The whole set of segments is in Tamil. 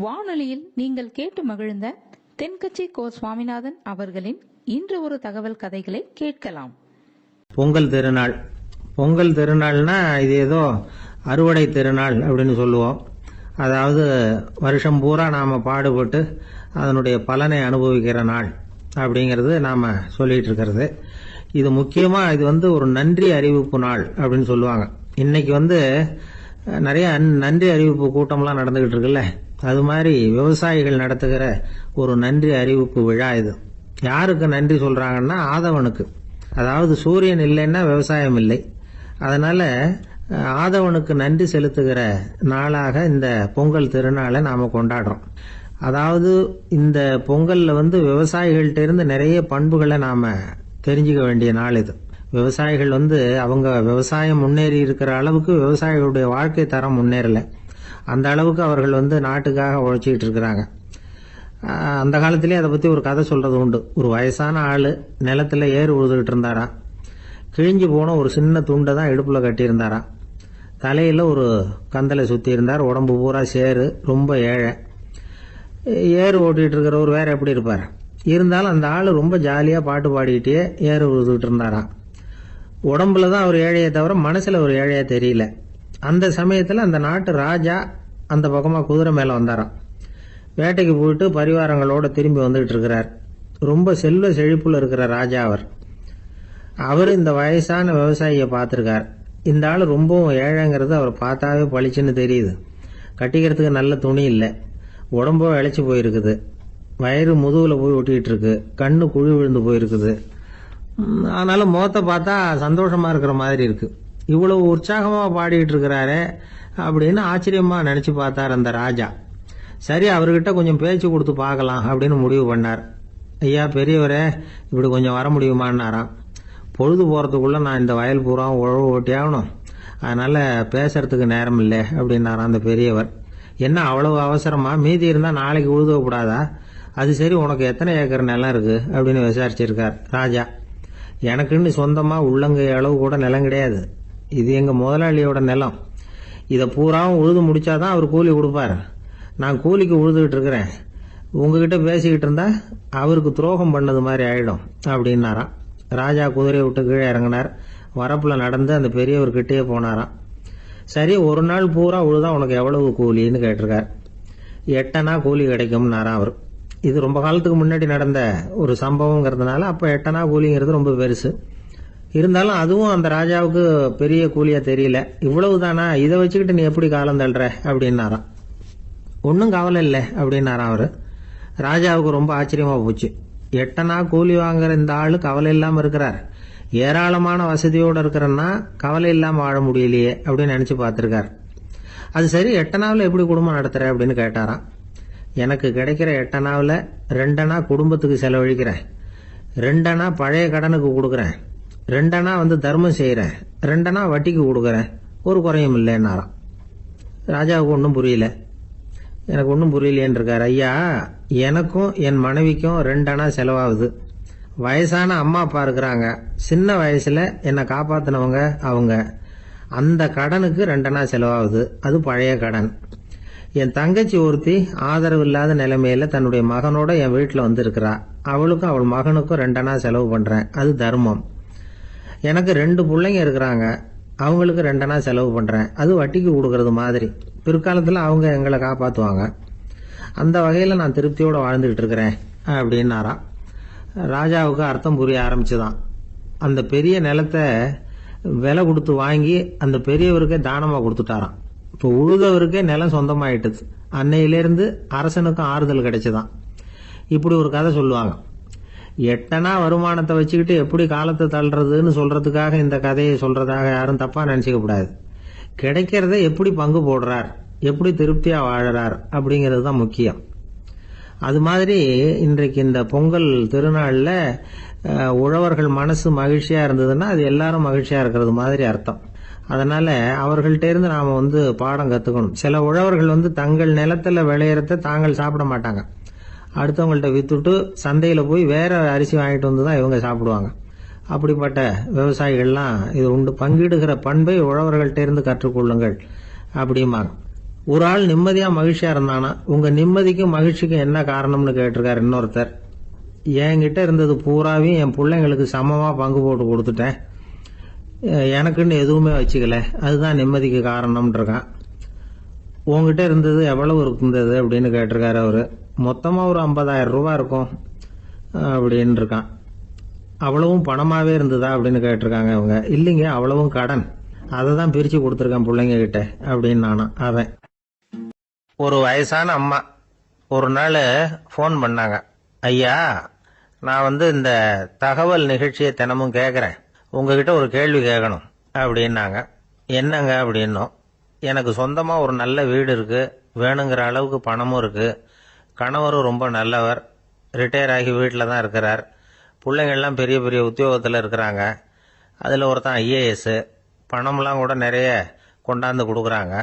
வானொலியில் நீங்கள் கேட்டு மகிழ்ந்த தென்கட்சி கோ சுவாமிநாதன் அவர்களின் இன்று ஒரு தகவல் கதைகளை கேட்கலாம். பொங்கல் திருநாள். பொங்கல் திருநாள்னா இது ஏதோ அறுவடை திருநாள் அப்படின்னு சொல்லுவோம். அதாவது வருஷம் பூரா நாம் பாடுபட்டு அதனுடைய பலனை அனுபவிக்கிற நாள் அப்படிங்கிறது நாம் சொல்லிட்டு இருக்கிறது. இது முக்கியமாக இது ஒரு நன்றி அறிவிப்பு நாள் அப்படின்னு சொல்லுவாங்க. இன்னைக்கு நிறைய நன்றி அறிவிப்பு கூட்டம்லாம் நடந்துகிட்டு இருக்குல்ல, அது மாதிரி விவசாயிகள் நடத்துகிற ஒரு நன்றி அறிவிப்பு விழா இது. யாருக்கு நன்றி சொல்றாங்கன்னா ஆதவனுக்கு. அதாவது சூரியன் இல்லைன்னா விவசாயம் இல்லை. அதனால ஆதவனுக்கு நன்றி செலுத்துகிற நாளாக இந்த பொங்கல் திருநாளை நாம கொண்டாடுறோம். அதாவது இந்த பொங்கல்ல விவசாயிகள்ட்ட இருந்து நிறைய பண்புகளை நாம தெரிஞ்சுக்க வேண்டிய நாள் இது. விவசாயிகள் அவங்க விவசாயம் முன்னேறி இருக்கிற அளவுக்கு விவசாயிகளுடைய வாழ்க்கை தரம் முன்னேறல. அந்த அளவுக்கு அவர்கள் நாட்டுக்காக உழைச்சிக்கிட்டு இருக்கிறாங்க. அந்த காலத்திலேயே அதை பற்றி ஒரு கதை சொல்றது உண்டு. ஒரு வயசான ஆள் நிலத்தில் ஏறு உழுதுகிட்டு இருந்தாராம். கிழிஞ்சு போன ஒரு சின்ன துண்டை தான் இடுப்பில் கட்டியிருந்தாராம். தலையில் ஒரு கந்தலை சுற்றி இருந்தார். உடம்பு பூரா சேரு, ரொம்ப ஏழை. ஏறு ஓட்டிகிட்டு இருக்கிறவர் வேற எப்படி இருப்பார்? இருந்தாலும் அந்த ஆள் ரொம்ப ஜாலியாக பாட்டு பாடிக்கிட்டே ஏறு உழுதுகிட்டு இருந்தாராம். உடம்புல தான் அவர் ஏழையை தவிர மனசில் ஒரு ஏழையா தெரியல. அந்த சமயத்தில் அந்த நாட்டு ராஜா அந்த பக்கமாக குதிரை மேலே வந்தாராம். வேட்டைக்கு போயிட்டு பரிவாரங்களோட திரும்பி வந்துகிட்டு இருக்கிறார். ரொம்ப செல்வ செழிப்புல இருக்கிற ராஜா அவர் இந்த வயசான விவசாயியை பார்த்துருக்கார். இந்த ஆள் ரொம்பவும் ஏழைங்கிறது அவர் பார்த்தாவே பளிச்சுன்னு தெரியுது. கட்டிக்கிறதுக்கு நல்ல துணி இல்லை, உடம்போ இழைச்சி போயிருக்குது, வயிறு முதுகுல போய் ஒட்டிக்கிட்டு இருக்கு, கண்ணு குழி விழுந்து போயிருக்குது. ஆனாலும் முகத்தை பார்த்தா சந்தோஷமா இருக்கிற மாதிரி இருக்கு. இவ்வளவு உற்சாகமா பாடிட்டு இருக்கிறாரே அப்படின்னு ஆச்சரியமா நினைச்சு பார்த்தார் அந்த ராஜா. சரி, அவர்கிட்ட கொஞ்சம் பேச்சு கொடுத்து பார்க்கலாம் அப்படின்னு முடிவு பண்ணார். ஐயா பெரியவரே, இப்படி கொஞ்சம் வர முடியுமான்னாராம். பொழுது போறதுக்குள்ள நான் இந்த வயல் பூரா உழவு ஓட்டி ஆகணும், அதனால பேசுறதுக்கு நேரம் இல்லை அப்படின்னாராம் அந்த பெரியவர். என்ன அவ்வளவு அவசரமா? மீதி இருந்தா நாளைக்கு உழுதக்கூடாதா? அது சரி, உனக்கு எத்தனை ஏக்கர் நிலம் இருக்கு அப்படின்னு விசாரிச்சிருக்கார் ராஜா. எனக்குன்னு சொந்தமா உள்ளங்கை அளவு கூட நிலம் கிடையாது. இது எங்க முதலாளியோட நிலம். இதை பூராவும் உழுது முடிச்சாதான் அவர் கூலி கொடுப்பார். நான் கூலிக்கு உழுதுகிட்டு இருக்கிறேன். உங்ககிட்ட பேசிக்கிட்டு இருந்தா அவருக்கு துரோகம் பண்ணது மாதிரி ஆயிடும் அப்படின்னாராம். ராஜா குதிரையை விட்டு கீழே இறங்கினார். வரப்புல நடந்து அந்த பெரியவர்கிட்டயே போனாராம். சரி, ஒரு நாள் பூரா உழுதா உனக்கு எவ்வளவு கூலின்னு கேட்டிருக்கார். 8 அணா கூலி கிடைக்கும்னாராம் அவர். இது ரொம்ப காலத்துக்கு முன்னாடி நடந்த ஒரு சம்பவங்கிறதுனால அப்ப 8 அணா கூலிங்கிறது ரொம்ப பெருசு. இருந்தாலும் அதுவும் அந்த ராஜாவுக்கு பெரிய கூலியா தெரியல. இவ்வளவுதானா, இதை வச்சுக்கிட்டு நீ எப்படி காலம் தள்ளுற அப்படின்னாராம். ஒன்னும் கவலை இல்லை அப்படின்னாராம் அவரு. ராஜாவுக்கு ரொம்ப ஆச்சரியமா போச்சு. 8 அணா கூலி வாங்குற இந்த ஆளு கவலை இல்லாம இருக்கிறார், ஏராளமான வசதியோட இருக்கிறன்னா கவலை இல்லாம வாழ முடியலையே அப்படின்னு நினைச்சு பார்த்திருக்கார். அது சரி, 8 அணாவில் எப்படி குடும்பம் நடத்துற அப்படின்னு கேட்டாராம். எனக்கு கிடைக்கிற 8 அணாவில் 2 அணா குடும்பத்துக்கு செலவழிக்கிறேன், 2 அணா பழைய கடனுக்கு கொடுக்குறேன், 2 அணா தர்மம் செய்யறேன், 2 அணா வட்டிக்கு கொடுக்குறேன், ஒரு குறையும் இல்லைன்னாராம். ராஜாவுக்கு ஒன்றும் புரியல. எனக்கு ஒன்றும் புரியலேன்னு இருக்காரு. ஐயா, எனக்கும் என் மனைவிக்கும் 2 அணா செலவாகுது. வயசான அம்மா அப்பா இருக்கிறாங்க, சின்ன வயசுல என்னை காப்பாத்தினவங்க அவங்க. அந்த கடனுக்கு 2 அணா செலவாகுது, அது பழைய கடன். என் தங்கச்சி ஒருத்தி ஆதரவு இல்லாத நிலைமையில தன்னுடைய மகனோட என் வீட்டுல இருக்கிறா. அவளுக்கும் அவள் மகனுக்கும் 2 அணா செலவு பண்றேன், அது தர்மம். எனக்கு 2 பிள்ளைங்க இருக்கிறாங்க, அவங்களுக்கு 2 அணா செலவு பண்றேன், அது வட்டிக்கு கொடுக்கறது மாதிரி. பிற்காலத்துல அவங்க எங்களை காப்பாத்துவாங்க. அந்த வகையில நான் திருப்தியோட வாழ்ந்துகிட்டு இருக்கிறேன் அப்படின்னாராம். ராஜாவுக்கு அர்த்தம் புரிய ஆரம்பிச்சுதான். அந்த பெரிய நிலத்தை விலை கொடுத்து வாங்கி அந்த பெரியவருக்கே தானமா கொடுத்துட்டாராம். இப்போ உழுதவருக்கே நிலம் சொந்தமாயிட்டது. அன்னையிலிருந்து அரசனுக்கும் ஆறுதல் கிடைச்சுதான். இப்படி ஒரு கதை சொல்லுவாங்க. 8 அணா வருமானத்தை வச்சுக்கிட்டு எப்படி காலத்தை தள்ளுறதுன்னு சொல்றதுக்காக இந்த கதையை சொல்றதாக யாரும் தப்பா நினைச்சுக்க கூடாது. கிடைக்கிறத எப்படி பங்கு போடுறார், எப்படி திருப்தியா வாழறார் அப்படிங்கிறது தான் முக்கியம். அது மாதிரி இன்றைக்கு இந்த பொங்கல் திருநாள்ல உழவர்கள் மனசு மகிழ்ச்சியா இருந்ததுன்னா அது எல்லாரும் மகிழ்ச்சியா இருக்கிறது மாதிரி அர்த்தம். அதனால அவர்கள்ட்ட இருந்து நாம பாடம் கத்துக்கணும். சில உழவர்கள் தங்கள் நிலத்துல விளையறத தாங்கள் சாப்பிட மாட்டாங்க. அடுத்தவங்கள்ட்ட வித்துட்டு சந்தையில போய் வேற அரிசி வாங்கிட்டு வந்துதான் இவங்க சாப்பிடுவாங்க. அப்படிப்பட்ட விவசாயிகள்லாம் இது உண்டு. பங்கிடுகிற பண்பை உழவர்கள்ட்ட இருந்து கற்றுக்கொள்ளுங்கள் அப்படிம்பாங்க. ஒரு ஆள் நிம்மதியா மகிழ்ச்சியா இருந்தானா, உங்க நிம்மதிக்கும் மகிழ்ச்சிக்கும் என்ன காரணம்னு கேட்டிருக்காரு இன்னொருத்தர். என்கிட்ட இருந்தது பூராவையும் என் பிள்ளைங்களுக்கு சமமா பங்கு போட்டு கொடுத்துட்டேன், எனக்குன்னு எதுவுமே வச்சுக்கல, அதுதான் நிம்மதிக்கு காரணம்னு இருக்கான். உங்ககிட்ட இருந்தது எவ்வளவு இருந்தது அப்படின்னு கேட்டிருக்காரு அவரு. மொத்தமா ஒரு 50,000 ரூபாய் இருக்கும் அப்படின்னு இருக்கான். அவ்வளவும் பணமாவே இருந்ததா அப்படின்னு கேட்டிருக்காங்க அவங்க. இல்லைங்க, அவ்வளவும் கடன், அதை தான் பிரிச்சு கொடுத்துருக்கேன் பிள்ளைங்க கிட்ட அப்படின்னு நானும். அவன் ஒரு வயசான அம்மா ஒரு நாள் ஃபோன் பண்ணாங்க. ஐயா, நான் இந்த தகவல் நிகழ்ச்சியை தினமும் கேட்குறேன், உங்ககிட்ட ஒரு கேள்வி கேட்கணும் அப்படின்னாங்க. என்னங்க அப்படின்னோம். எனக்கு சொந்தமாக ஒரு நல்ல வீடு இருக்கு, வேணுங்கிற அளவுக்கு பணமும் இருக்கு, கணவரும் ரொம்ப நல்லவர், ரிட்டையர் ஆகி வீட்டில் தான் இருக்கிறார், பிள்ளைங்கள்லாம் பெரிய பெரிய உத்தியோகத்தில் இருக்கிறாங்க, அதில் ஒருத்தன் IAS, பணம்லாம் கூட நிறைய கொண்டாந்து கொடுக்குறாங்க.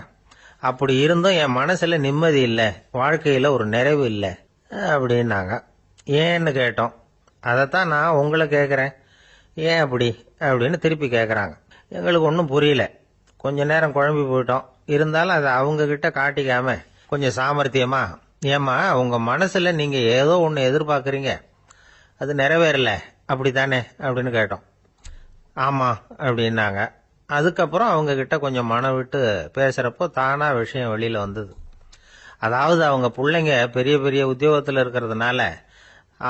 அப்படி இருந்தும் என் மனசில் நிம்மதி இல்லை, வாழ்க்கையில் ஒரு நிறைவு இல்லை அப்படின்னாங்க. ஏன்னு கேட்டோம். அதைத்தான் நான் உங்களை கேட்குறேன், ஏன் அப்படி அப்படின்னு திருப்பி கேட்குறாங்க. எங்களுக்கு ஒன்றும் புரியல, கொஞ்ச நேரம் குழம்பி போயிட்டோம். இருந்தாலும் அதை அவங்க கிட்ட காட்டிக்காம கொஞ்சம் சாமர்த்தியமா, ஏமா உங்க மனசுல நீங்க ஏதோ ஒன்று எதிர்பார்க்குறீங்க, அது நிறைவேறல அப்படித்தானே அப்படின்னு கேட்டோம். ஆமா அப்படின்னாங்க. அதுக்கப்புறம் அவங்க கிட்ட கொஞ்சம் மனம் விட்டு பேசுறப்போ தானா விஷயம் வெளியில வந்தது. அதாவது அவங்க பிள்ளைங்க பெரிய பெரிய உத்தியோகத்தில் இருக்கிறதுனால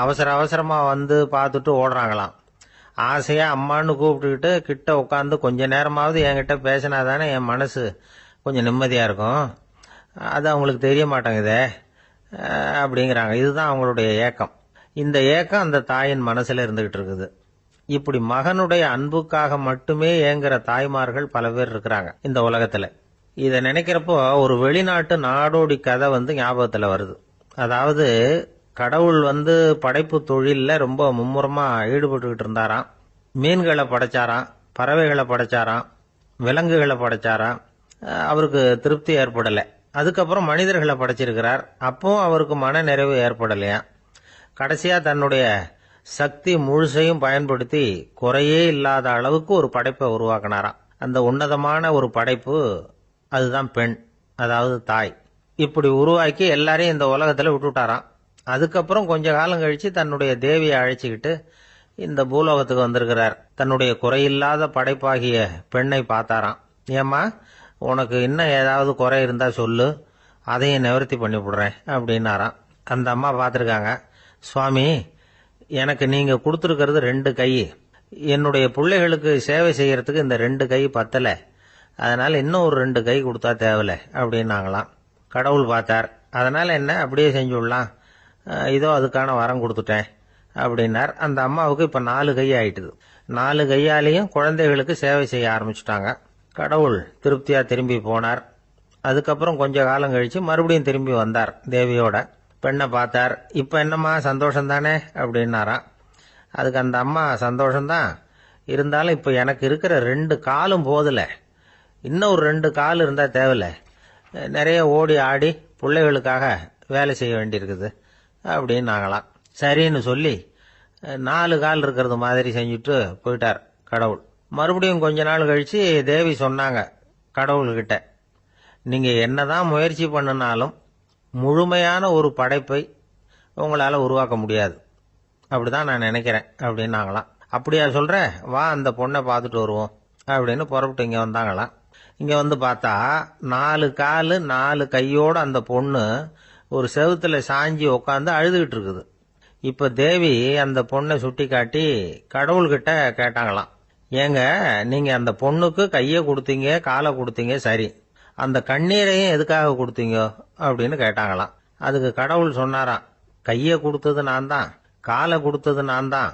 அவசர அவசரமா வந்து பார்த்துட்டு ஓடுறாங்களாம். ஆசையா அம்மான்னு கூப்பிட்டுக்கிட்டு கிட்ட உட்காந்து கொஞ்ச நேரமாவது என்கிட்ட பேசினாதானே என் மனசு கொஞ்சம் நிம்மதியா இருக்கும், அது அவங்களுக்கு தெரிய மாட்டேங்குதே அப்படிங்கிறாங்க. இதுதான் அவங்களுடைய ஏக்கம். இந்த ஏக்கம் அந்த தாயின் மனசுல இருந்துகிட்டு இருக்குது. இப்படி மகனுடைய அன்புக்காக மட்டுமே ஏங்குற தாய்மார்கள் பல பேர் இருக்கிறாங்க இந்த உலகத்துல. இதை நினைக்கிறப்போ ஒரு வெளிநாட்டு நாடோடி கதை ஞாபகத்துல வருது. அதாவது கடவுள் படைப்பு தொழில்ல ரொம்ப மும்முரமா ஈடுபட்டுக்கிட்டு இருந்தாராம். மீன்களை படைச்சாராம், பறவைகளை படைச்சாராம், விலங்குகளை படைச்சாராம். அவருக்கு திருப்தி ஏற்படலை. அதுக்கப்புறம் மனிதர்களை படைச்சிருக்கிறார். அப்பவும் அவருக்கு மன நிறைவு ஏற்படலையா. கடைசியா தன்னுடைய சக்தி முழுசையும் பயன்படுத்தி குறையே இல்லாத அளவுக்கு ஒரு படைப்பை உருவாக்கினாராம். அந்த உன்னதமான ஒரு படைப்பு அதுதான் பெண், அதாவது தாய். இப்படி உருவாக்கி எல்லாரையும் இந்த உலகத்துல விட்டுட்டாராம். அதுக்கப்புறம் கொஞ்ச காலம் கழிச்சு தன்னுடைய தேவியை அழைச்சிக்கிட்டு இந்த பூலோகத்துக்கு வந்திருக்கிறார். தன்னுடைய குறையில்லாத படைப்பாகிய பெண்ணை பார்த்தாராம். ஏம்மா, உனக்கு இன்னும் ஏதாவது குறை இருந்தா சொல்லு, அதையும் நிவர்த்தி பண்ணி விடுறேன் அப்படின்னாராம். அந்த அம்மா பார்த்துருக்காங்க. சுவாமி, எனக்கு நீங்க கொடுத்துருக்கிறது 2 கை, என்னுடைய பிள்ளைகளுக்கு சேவை செய்யறதுக்கு இந்த 2 கை பத்தல, அதனால இன்னும் ஒரு 2 கை கொடுத்தா தேவலை அப்படின்னாங்களாம். கடவுள் பார்த்தார். அதனால என்ன, அப்படியே செஞ்சு விடலாம், இதோ அதுக்கான வரம் கொடுத்துட்டேன் அப்படின்னார். அந்த அம்மாவுக்கு இப்ப 4 கை ஆயிட்டுது. 4 கையாலையும் குழந்தைகளுக்கு சேவை செய்ய ஆரம்பிச்சுட்டாங்க. கடவுள் திருப்தியா திரும்பி போனார். அதுக்கப்புறம் கொஞ்ச காலம் கழிச்சு மறுபடியும் திரும்பி வந்தார் தேவியோட. பெண்ணை பார்த்தார். இப்ப என்னம்மா சந்தோஷம் தானே அப்படின்னாராம். அதுக்கு அந்த அம்மா, சந்தோஷம்தான், இருந்தாலும் இப்ப எனக்கு இருக்கிற 2 காலும் போதல, இன்னும் ஒரு 2 கால் இருந்தா தேவையில்ல, நிறைய ஓடி ஆடி பிள்ளைகளுக்காக வேலை செய்ய வேண்டியிருக்குது அப்படின்னாங்களாம். சரின்னு சொல்லி 4 கால் இருக்கிறது மாதிரி செஞ்சுட்டு போயிட்டார் கடவுள். மறுபடியும் கொஞ்ச நாள் கழிச்சு தேவி சொன்னாங்க கடவுள்கிட்ட, நீங்க என்னதான் முயற்சி பண்ணினாலும் முழுமையான ஒரு படைப்பை உங்களால உருவாக்க முடியாது, அப்படிதான் நான் நினைக்கிறேன் அப்படின்னாங்களாம். அப்படியா சொல்ற, வா அந்த பொண்ணை பார்த்துட்டு வருவோம் அப்படின்னு புறப்பட்டு இங்க வந்தாங்களாம். இங்க பார்த்தா 4 காலு 4 கையோட அந்த பொண்ணு ஒரு செவுத்துல சாஞ்சி உட்காந்து அழுதுகிட்டு இருக்குது. இப்ப தேவி அந்த பொண்ணை சுட்டி காட்டி கடவுள்கிட்ட கேட்டாங்களாம், ஏங்க, நீங்க அந்த பொண்ணுக்கு கையை கொடுத்தீங்க, காலை கொடுத்தீங்க, சரி, அந்த கண்ணீரையும் எதுக்காக கொடுத்தீங்க அப்படின்னு கேட்டாங்களாம். அதுக்கு கடவுள் சொன்னாராம், கையை கொடுத்தது நான் தான், காலை கொடுத்தது நான் தான்,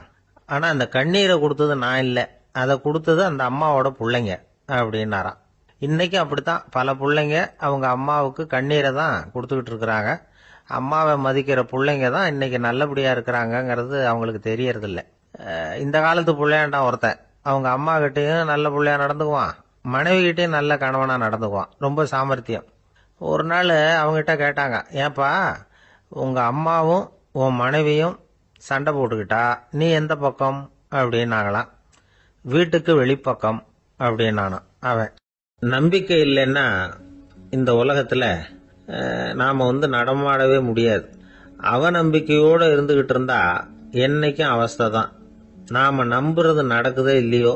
ஆனா அந்த கண்ணீரை கொடுத்தது நான் இல்லை, அதை கொடுத்தது அந்த அம்மாவோட பிள்ளைங்க அப்படின்னாராம். இன்னைக்கு அப்படித்தான் பல பிள்ளைங்க அவங்க அம்மாவுக்கு கண்ணீரை தான் கொடுத்துக்கிட்டு இருக்கிறாங்க. அம்மாவை மதிக்கிற பிள்ளைங்க தான் இன்னைக்கு நல்லபடியா இருக்கிறாங்கிறது அவங்களுக்கு தெரியறது இல்லை. இந்த காலத்து பிள்ளையாண்டான் ஒருத்தன் அவங்க அம்மா கிட்டையும் நல்ல பிள்ளையா நடந்துக்குவான், மனைவி கிட்டையும் நல்ல கணவனா நடந்துக்குவான், ரொம்ப சாமர்த்தியம். ஒரு நாள் அவங்ககிட்ட கேட்டாங்க, ஏன்பா உங்க அம்மாவும் உன் மனைவியும் சண்டை போட்டுக்கிட்டா நீ எந்த பக்கம் அப்படின்னாங்களாம். வீட்டுக்கு வெளிப்பக்கம் அப்படின்னானான் அவன். நம்பிக்கை இல்லைன்னா இந்த உலகத்தில் நாம் நடமாடவே முடியாது. அவநம்பிக்கையோடு இருந்துக்கிட்டு இருந்தா என்னைக்கும் அவஸ்தை தான். நாம் நம்புறது நடக்குதோ இல்லையோ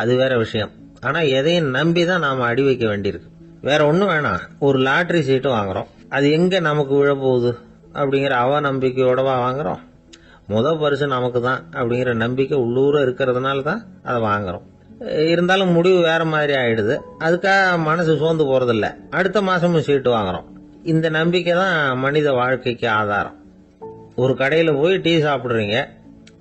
அது வேற விஷயம். ஆனால் எதையும் நம்பி தான் நாம் அடி வைக்க வேண்டியிருக்கு. வேற ஒன்றும் வேணாம், ஒரு லாட்ரி சீட்டு வாங்குறோம், அது எங்கே நமக்கு விழப்போகுது அப்படிங்கிற அவநம்பிக்கையோடவா வாங்குறோம்? பரிசு நமக்கு தான் அப்படிங்கிற நம்பிக்கை உள்ளூர இருக்கிறதுனால தான் அதை வாங்குறோம். இருந்தாலும் முடிவு வேற மாதிரி ஆயிடுது. அதுக்காக மனசு சோர்ந்து போறதில்ல, அடுத்த மாசமும் சீட்டு வாங்குறோம். இந்த நம்பிக்கை தான் மனித வாழ்க்கைக்கு ஆதாரம். ஒரு கடையில் போய் டீ சாப்பிட்றீங்க,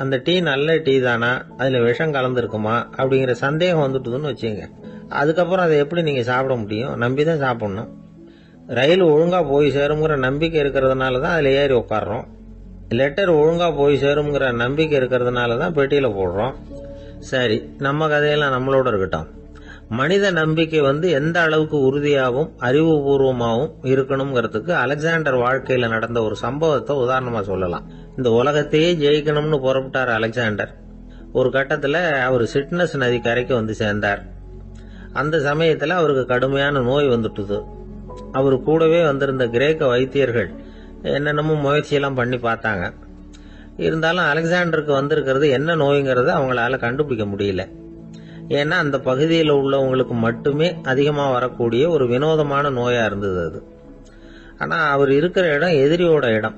அந்த டீ நல்ல டீ தானா, அதில் விஷம் கலந்துருக்குமா அப்படிங்கிற சந்தேகம் வந்துட்டுதுன்னு வச்சுங்க. அதுக்கப்புறம் அதை எப்படி நீங்கள் சாப்பிட முடியும்? நம்பி தான் சாப்பிட்ணும். ரயில் ஒழுங்காக போய் சேருங்கிற நம்பிக்கை இருக்கிறதுனால தான் அதில் ஏறி உட்காடுறோம். லெட்டர் ஒழுங்காக போய் சேருங்கிற நம்பிக்கை இருக்கிறதுனால தான் பெட்டியில் போடுறோம். சரி, நம்ம கதையெல்லாம் நம்மளோட இருக்கட்டும். மனித நம்பிக்கை எந்த அளவுக்கு உறுதியாகவும் அறிவுபூர்வமாகவும் இருக்கணுங்கிறதுக்கு அலெக்சாண்டர் வாழ்க்கையில் நடந்த ஒரு சம்பவத்தை உதாரணமாக சொல்லலாம். இந்த உலகத்தையே ஜெயிக்கணும்னு புறப்பட்டார் அலெக்சாண்டர். ஒரு கட்டத்தில் அவர் சிட்னஸ் நதி கரைக்கு சேர்ந்தார். அந்த சமயத்தில் அவருக்கு கடுமையான நோய் வந்துட்டுது. அவர் கூடவே வந்திருந்த கிரேக்க வைத்தியர்கள் என்னென்னமோ முயற்சியெல்லாம் பண்ணி பார்த்தாங்க. இருந்தாலும் அலெக்சாண்டருக்கு வந்திருக்கிறது என்ன நோய்ங்கிறத அவங்களால கண்டுபிடிக்க முடியல. ஏன்னா அந்த பகுதியில் உள்ளவங்களுக்கு மட்டுமே அதிகமாக வரக்கூடிய ஒரு வினோதமான நோயாக இருந்தது அது. ஆனால் அவர் இருக்கிற இடம் எதிரியோட இடம்,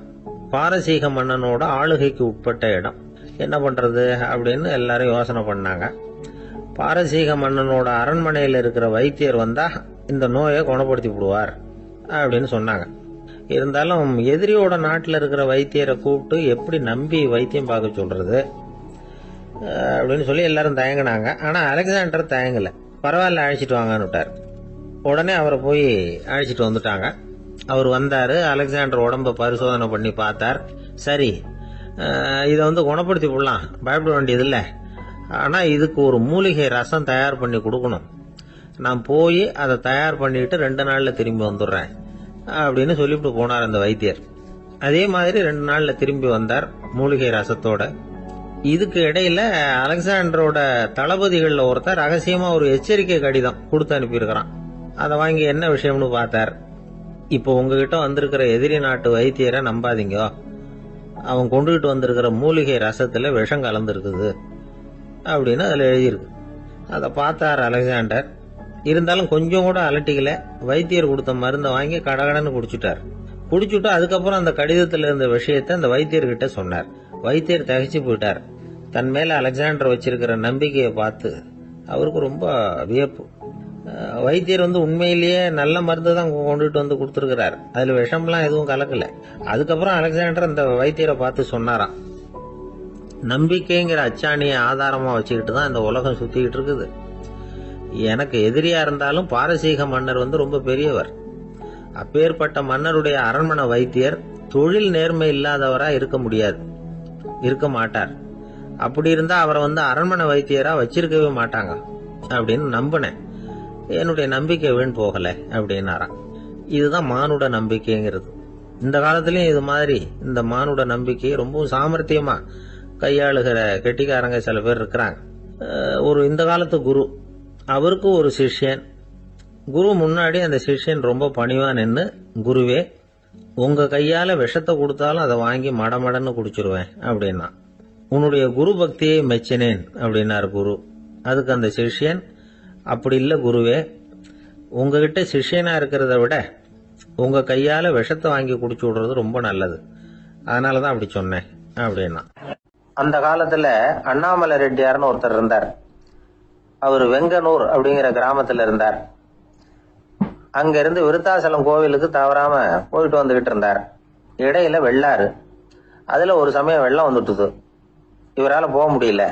பாரசீக மன்னனோட ஆளுகைக்கு உட்பட்ட இடம். என்ன பண்ணுறது அப்படின்னு எல்லாரும் யோசனை பண்ணாங்க. பாரசீக மன்னனோட அரண்மனையில் இருக்கிற வைத்தியர் வந்தால் இந்த நோயை குணப்படுத்தி விடுவார் அப்படின்னு சொன்னாங்க. இருந்தாலும் எதிரியோட நாட்டில் இருக்கிற வைத்தியரை கூப்பிட்டு எப்படி நம்பி வைத்தியம் பார்க்க சொல்றது அப்படின்னு சொல்லி எல்லாரும் தயங்கினாங்க. ஆனால் அலெக்சாண்டர் தயங்கலை. பரவாயில்ல, அழைச்சிட்டு வாங்கன்னு விட்டார். உடனே அவரை போய் அழைச்சிட்டு வந்துட்டாங்க. அவர் வந்தார். அலெக்சாண்டர் உடம்பை பரிசோதனை பண்ணி பார்த்தார். சரி, இதை குணப்படுத்தி விடலாம், பயப்பட வேண்டியதில்லை. ஆனால் இதுக்கு ஒரு மூலிகை ரசம் தயார் பண்ணி கொடுக்கணும். நான் போய் அதை தயார் பண்ணிட்டு 2 நாளில் திரும்பி வந்துடுறேன் அப்படின்னு சொல்லிவிட்டு போனார் அந்த வைத்தியர். அதே மாதிரி 2 நாளில் திரும்பி வந்தார் மூலிகை ரசத்தோட. இதுக்கு இடையில அலெக்சாண்டரோட தளபதிகளில் ஒருத்தர் ரகசியமாக ஒரு எச்சரிக்கை கடிதம் கொடுத்து அனுப்பியிருக்கிறான். அதை வாங்கி என்ன விஷயம்னு பார்த்தார். இப்போ உங்ககிட்ட வந்திருக்கிற எதிரி நாட்டு வைத்தியரை நம்பாதீங்க, அவன் கொண்டுகிட்டு வந்திருக்கிற மூலிகை ரசத்தில் விஷம் கலந்துருக்குது அப்படின்னு அதில் எழுதியிருக்கு. அதை பார்த்தார் அலெக்சாண்டர். இருந்தாலும் கொஞ்சம் கூட அலட்டிக்கல. வைத்தியர் கொடுத்த மருந்தை வாங்கி கடகடன்னு குடிச்சுட்டு அதுக்கப்புறம் அந்த கடிதத்தில் இருந்த விஷயத்தை அந்த வைத்தியர்கிட்ட சொன்னார். வைத்தியர் திகைச்சு போயிட்டார். தன் மேல அலெக்சாண்டர் வச்சிருக்கிற நம்பிக்கையை பார்த்து அவருக்கு ரொம்ப வியப்பு. வைத்தியர் உண்மையிலேயே நல்ல மருந்து தான் கொண்டுட்டு கொடுத்துருக்கிறார், அதுல விஷம்லாம் எதுவும் கலக்கல. அதுக்கப்புறம் அலெக்சாண்டர் அந்த வைத்தியரை பார்த்து சொன்னாராம், நம்பிக்கைங்கிற அச்சாணியை ஆதாரமா வச்சுக்கிட்டு தான் இந்த உலகம் சுத்திக்கிட்டு இருக்குது. எனக்கு எதிரியா இருந்தாலும் பாரசீக மன்னர் ரொம்ப பெரியவர். அப்பேற்பட்ட மன்னருடைய அரண்மனை வைத்தியர் தொழில் நேர்மை இல்லாதவரா இருக்க மாட்டார். அப்படி இருந்தா அவரை அரண்மனை வைத்தியரா வச்சிருக்கவே மாட்டாங்க அப்படின்னு நம்பினேன். என்னுடைய நம்பிக்கை வீண் போகல அப்படின்னாராம். இதுதான் மானுட நம்பிக்கைங்கிறது. இந்த காலத்திலயும் இது மாதிரி இந்த மானுட நம்பிக்கையை ரொம்பவும் சாமர்த்தியமா கையாளுகிற கெட்டிக்காரங்க சில பேர் இருக்கிறாங்க. ஒரு இந்த காலத்து குரு, அவருக்கு ஒரு சிஷ்யன். குரு முன்னாடி அந்த சிஷ்யன் ரொம்ப பணிவா நின்று, குருவே, உங்க கையால விஷத்தை கொடுத்தாலும் அதை வாங்கி மடமடன்னு குடிச்சிருவேன் அப்படின்னா. உன்னுடைய குரு பக்தியை மெச்சினேன் அப்படின்னாரு குரு. அதுக்கு அந்த சிஷ்யன், அப்படி இல்லை குருவே, உங்ககிட்ட சிஷ்யனா இருக்கிறத விட உங்க கையால விஷத்தை வாங்கி குடிச்சு விடுறது ரொம்ப நல்லது, அதனாலதான் அப்படி சொன்னேன் அப்படின்னா. அந்த காலத்துல அண்ணாமலை ரெட்டியார்னு ஒருத்தர் இருந்தார். அவர் வெங்கனூர் அப்படிங்கிற கிராமத்துல இருந்தார். அங்க இருந்து விருத்தாசலம் கோவிலுக்கு தவறாம போயிட்டு வந்துகிட்டு இருந்தார். இடையில வெள்ளாறு, அதுல ஒரு சமயம் வெள்ளம் வந்துட்டுது. இவரால் போக முடியல.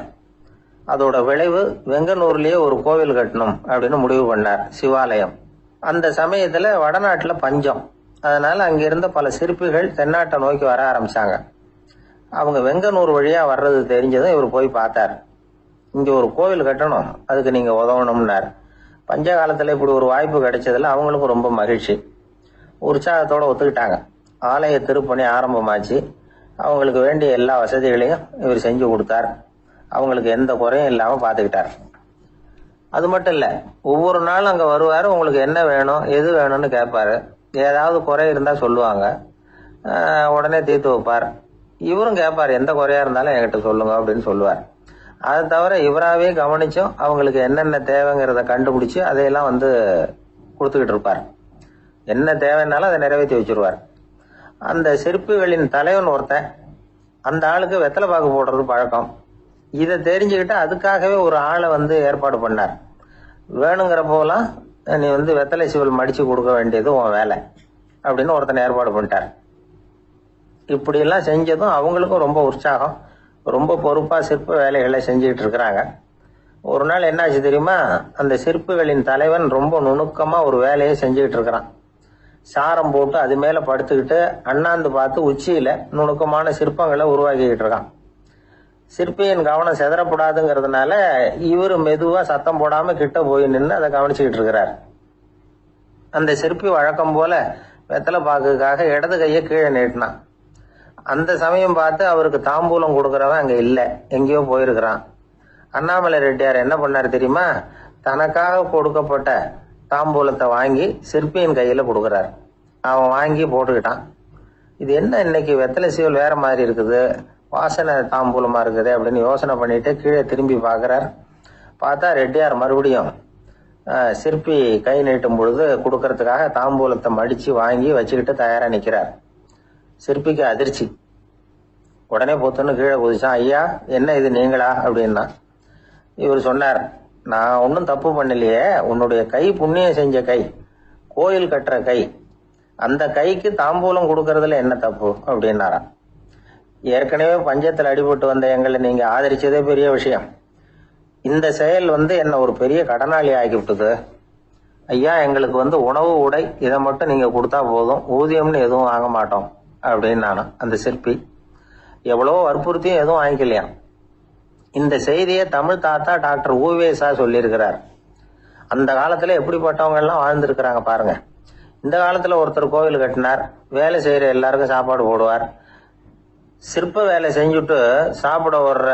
அதோட விளைவு வெங்கனூர்லயே ஒரு கோவில் கட்டணும் அப்படின்னு முடிவு பண்ணார், சிவாலயம். அந்த சமயத்துல வடநாட்டுல பஞ்சம். அதனால அங்க இருந்த பல சிற்பிகள் தென்னாட்டை நோக்கி வர ஆரம்பிச்சாங்க. அவங்க வெங்கனூர் வழியா வர்றது தெரிஞ்சதும் இவர் போய் பார்த்தார். இங்க ஒரு கோவில் கட்டணும், அதுக்கு நீங்க உதவணும்னார். பஞ்ச காலத்துல இப்படி ஒரு வாய்ப்பு கிடைச்சதுல அவங்களுக்கும் ரொம்ப மகிழ்ச்சி. உற்சாகத்தோட ஒத்துக்கிட்டாங்க. ஆலய திருப்பணி ஆரம்பமாச்சு. அவங்களுக்கு வேண்டிய எல்லா வசதிகளையும் இவர் செஞ்சு கொடுத்தார். அவங்களுக்கு எந்த குறையும் இல்லாம பாத்துக்கிட்டார். அது மட்டும் இல்ல, ஒவ்வொரு நாளும் அங்க வருவாரு, உங்களுக்கு என்ன வேணும் எது வேணும்னு கேட்பாரு. ஏதாவது குறை இருந்தா சொல்லுவாங்க, உடனே தீர்த்து வைப்பார். இவரும் கேட்பாரு, எந்த குறையா இருந்தாலும் என்கிட்ட சொல்லுங்க அப்படின்னு சொல்லுவார். அதை தவிர இவராவே கவனிச்சும் அவங்களுக்கு என்னென்ன தேவைங்கிறத கண்டுபிடிச்சு அதையெல்லாம் கொடுத்துக்கிட்டு இருப்பார். என்ன தேவைன்னாலும் அதை நிறைவேற்றி வச்சிருவார். அந்த சிற்பிகளின் தலைவன் ஒருத்தன், அந்த ஆளுக்கு வெத்தலை பாக்கு போடுறது பழக்கம். இதை தெரிஞ்சுக்கிட்டு அதுக்காகவே ஒரு ஆளை ஏற்பாடு பண்ணார். வேணுங்கிற போலாம் நீ வெத்தலை சிவல் மடிச்சு கொடுக்க வேண்டியது உன் வேலை அப்படின்னு ஒருத்தனை ஏற்பாடு பண்ணிட்டார். இப்படி எல்லாம் செஞ்சதும் அவங்களுக்கும் ரொம்ப உற்சாகம், ரொம்ப பொறுப்பா சிற்ப வேலைகளை செஞ்சுக்கிட்டு இருக்கிறாங்க. ஒரு நாள் என்னாச்சு தெரியுமா, அந்த சிற்பிகளின் தலைவன் ரொம்ப நுணுக்கமா ஒரு வேலையை செஞ்சுக்கிட்டு இருக்கிறான். சாரம் போட்டு அது மேல படுத்துக்கிட்டு அண்ணாந்து பார்த்து உச்சியில நுணுக்கமான சிற்பங்களை உருவாக்கிக்கிட்டு இருக்கான். சிற்பியின் கவனம் செதறப்படாதுங்கிறதுனால இவரு மெதுவா சத்தம் போடாம கிட்ட போய் நின்று அதை கவனிச்சுக்கிட்டு இருக்கிறார். அந்த சிற்பி வழக்கம் போல வெத்தலை பாக்குக்காக இடது கையை கீழே நீட்டினான். அந்த சமயம் பார்த்து அவருக்கு தாம்பூலம் கொடுக்கறவன் அங்க இல்ல, எங்கேயோ போயிருக்கிறான். அண்ணாமலை ரெட்டியார் என்ன பண்ணாரு தெரியுமா, தனக்காக கொடுக்கப்பட்ட தாம்பூலத்தை வாங்கி சிற்பியின் கையில கொடுக்கறாரு. அவன் வாங்கி போட்டுக்கிட்டான். இது என்ன இன்னைக்கு வெத்தலை சீவல் வேற மாதிரி இருக்குது, வாசனை தாம்பூலமா இருக்குது அப்படின்னு யோசனை பண்ணிட்டு கீழே திரும்பி பாக்குறார். பார்த்தா ரெட்டியார் மறுபடியும் சிற்பி கை நீட்டும் பொழுது கொடுக்கறதுக்காக தாம்பூலத்தை மடிச்சு வாங்கி வச்சுக்கிட்டு தயாரா நிக்கிறார். சிற்பிக்கு அதிர்ச்சி. உடனே பொத்துன்னு கீழே குதிச்சான். ஐயா, என்ன இது நீங்களா அப்படின்னா. இவர் சொன்னார், நான் ஒன்றும் தப்பு பண்ணலையே, உன்னுடைய கை புண்ணியம் செஞ்ச கை, கோயில் கட்டுற கை, அந்த கைக்கு தாம்பூலம் கொடுக்கறதுல என்ன தப்பு அப்படின்னாராம். ஏற்கனவே பஞ்சத்தில் அடிபட்டு வந்த எங்களை நீங்க ஆதரிச்சதே பெரிய விஷயம். இந்த செயல் என்ன ஒரு பெரிய கடனாளி ஆகிவிட்டது. ஐயா, எங்களுக்கு உணவு உடை இதை மட்டும் நீங்க கொடுத்தா போதும், ஊதியம்னு எதுவும் வாங்க மாட்டோம் அப்படின்னு நானும். அந்த சிற்பி எவ்வளவோ வற்புறுத்தியும் எதுவும் வாங்கிக்கலையாம். இந்த செய்தியை தமிழ் தாத்தா டாக்டர் ஊவேசா சொல்லியிருக்கிறார். அந்த காலத்துல எப்படிப்பட்டவங்க எல்லாம் வாழ்ந்திருக்கிறாங்க பாருங்க. இந்த காலத்துல ஒருத்தர் கோவில் கட்டினார், வேலை செய்யற எல்லாருக்கும் சாப்பாடு போடுவார். சிற்ப வேலை செஞ்சுட்டு சாப்பிட வர்ற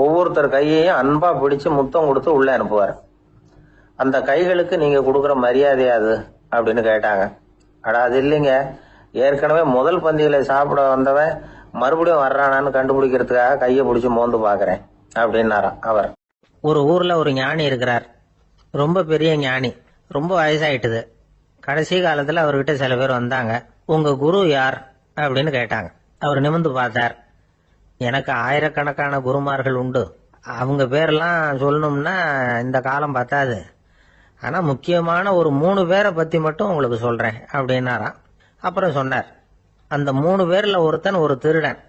ஒவ்வொருத்தர் கையையும் அன்பா பிடிச்சு முத்தம் கொடுத்து உள்ள அனுப்புவார். அந்த கைகளுக்கு நீங்க கொடுக்குற மரியாதையாது அப்படின்னு கேட்டாங்க. அடா, அது இல்லைங்க, ஏற்கனவே முதல் பந்தியில சாப்பிட வந்தவன் மறுபடியும் வர்றானான்னு கண்டுபிடிக்கிறதுக்காக கையை பிடிச்சு மோந்து பாக்குறேன் அப்படின்னாராம் அவர். ஒரு ஊர்ல ஒரு ஞானி இருக்கிறார், ரொம்ப பெரிய ஞானி, ரொம்ப வயசாயிட்டுது. கடைசி காலத்துல அவர்கிட்ட சில பேர் வந்தாங்க. உங்க குரு யார் அப்படின்னு கேட்டாங்க. அவர் நிமிர்ந்து பார்த்தார். எனக்கு ஆயிரக்கணக்கான குருமார்கள் உண்டு, அவங்க பேரெல்லாம் சொல்லணும்னா இந்த காலம் பத்தாது, ஆனா முக்கியமான ஒரு 3 பேரை பத்தி மட்டும் உங்களுக்கு சொல்றேன் அப்படின்னாராம். அப்புறம் சொன்னார், அந்த 3 பேர்ல ஒருத்தன் ஒரு திருடன்.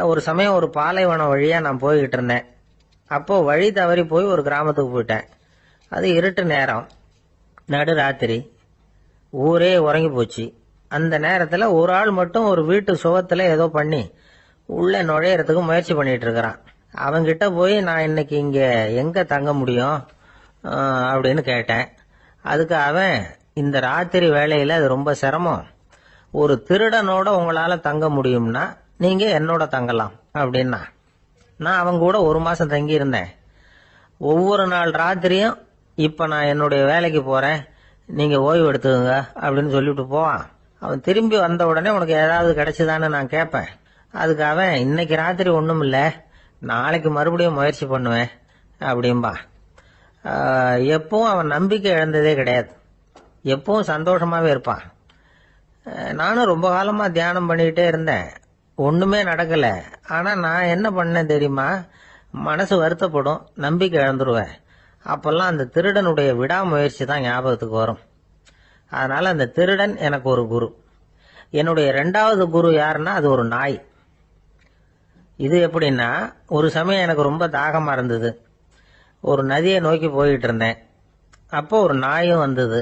ஒரு சமயம் ஒரு பாலைவனம் வழியா நான் போய்கிட்டு இருந்தேன். அப்போ வழி தவறி போய் ஒரு கிராமத்துக்கு போயிட்டேன். அது இருட்டு நேரம், நடு ராத்திரி, ஊரே உறங்கி போச்சு. அந்த நேரத்துல ஒரு ஆள் மட்டும் ஒரு வீட்டு சுவத்துல ஏதோ பண்ணி உள்ள நுழையறதுக்கு முயற்சி பண்ணிட்டு இருக்கிறான். அவன்கிட்ட போய் நான் இன்னைக்கு இங்க எங்க தங்க முடியும் அப்படின்னு கேட்டேன். அதுக்கு அவன், இந்த ராத்திரி வேளையில அது ரொம்ப சிரமம், ஒரு திருடனோட உங்களால தங்க முடியும்னா நீங்க என்னோட தங்கலாம் அப்படின்னா. நான் அவங்க கூட 1 மாசம் தங்கி இருந்தேன். ஒவ்வொரு நாள் ராத்திரியும் இப்ப நான் என்னுடைய வேலைக்கு போறேன், நீங்க ஓய்வு எடுத்துக்கங்க அப்படின்னு சொல்லிட்டு போவான். அவன் திரும்பி வந்த உடனே உனக்கு ஏதாவது கிடைச்சுதான்னு நான் கேட்பேன். அதுக்கு அவன், இன்னைக்கு ராத்திரி ஒண்ணும் இல்ல, நாளைக்கு மறுபடியும் முயற்சி பண்ணுவேன் அப்படின்பா. எப்பவும் அவன் நம்பிக்கை இழந்ததே கிடையாது, எப்பவும் சந்தோஷமாவே இருப்பான். நானும் ரொம்ப காலமா தியானம் பண்ணிக்கிட்டே இருந்தேன், ஒண்ணுமே நடக்கல. ஆனா நான் என்ன பண்ணேன் தெரியுமா, மனசு வருத்தப்படும், நம்பிக்கை இழந்துருவேன். அப்பெல்லாம் அந்த திருடனுடைய விடாமுயற்சி தான் ஞாபகத்துக்கு வரும். அதனால அந்த திருடன் எனக்கு ஒரு குரு. என்னுடைய 2வது குரு யாருன்னா அது ஒரு நாய். இது எப்படின்னா, ஒரு சமயம் எனக்கு ரொம்ப தாகமா இருந்தது. ஒரு நதியை நோக்கி போயிட்டு இருந்தேன். அப்போ ஒரு நாயும் வந்தது.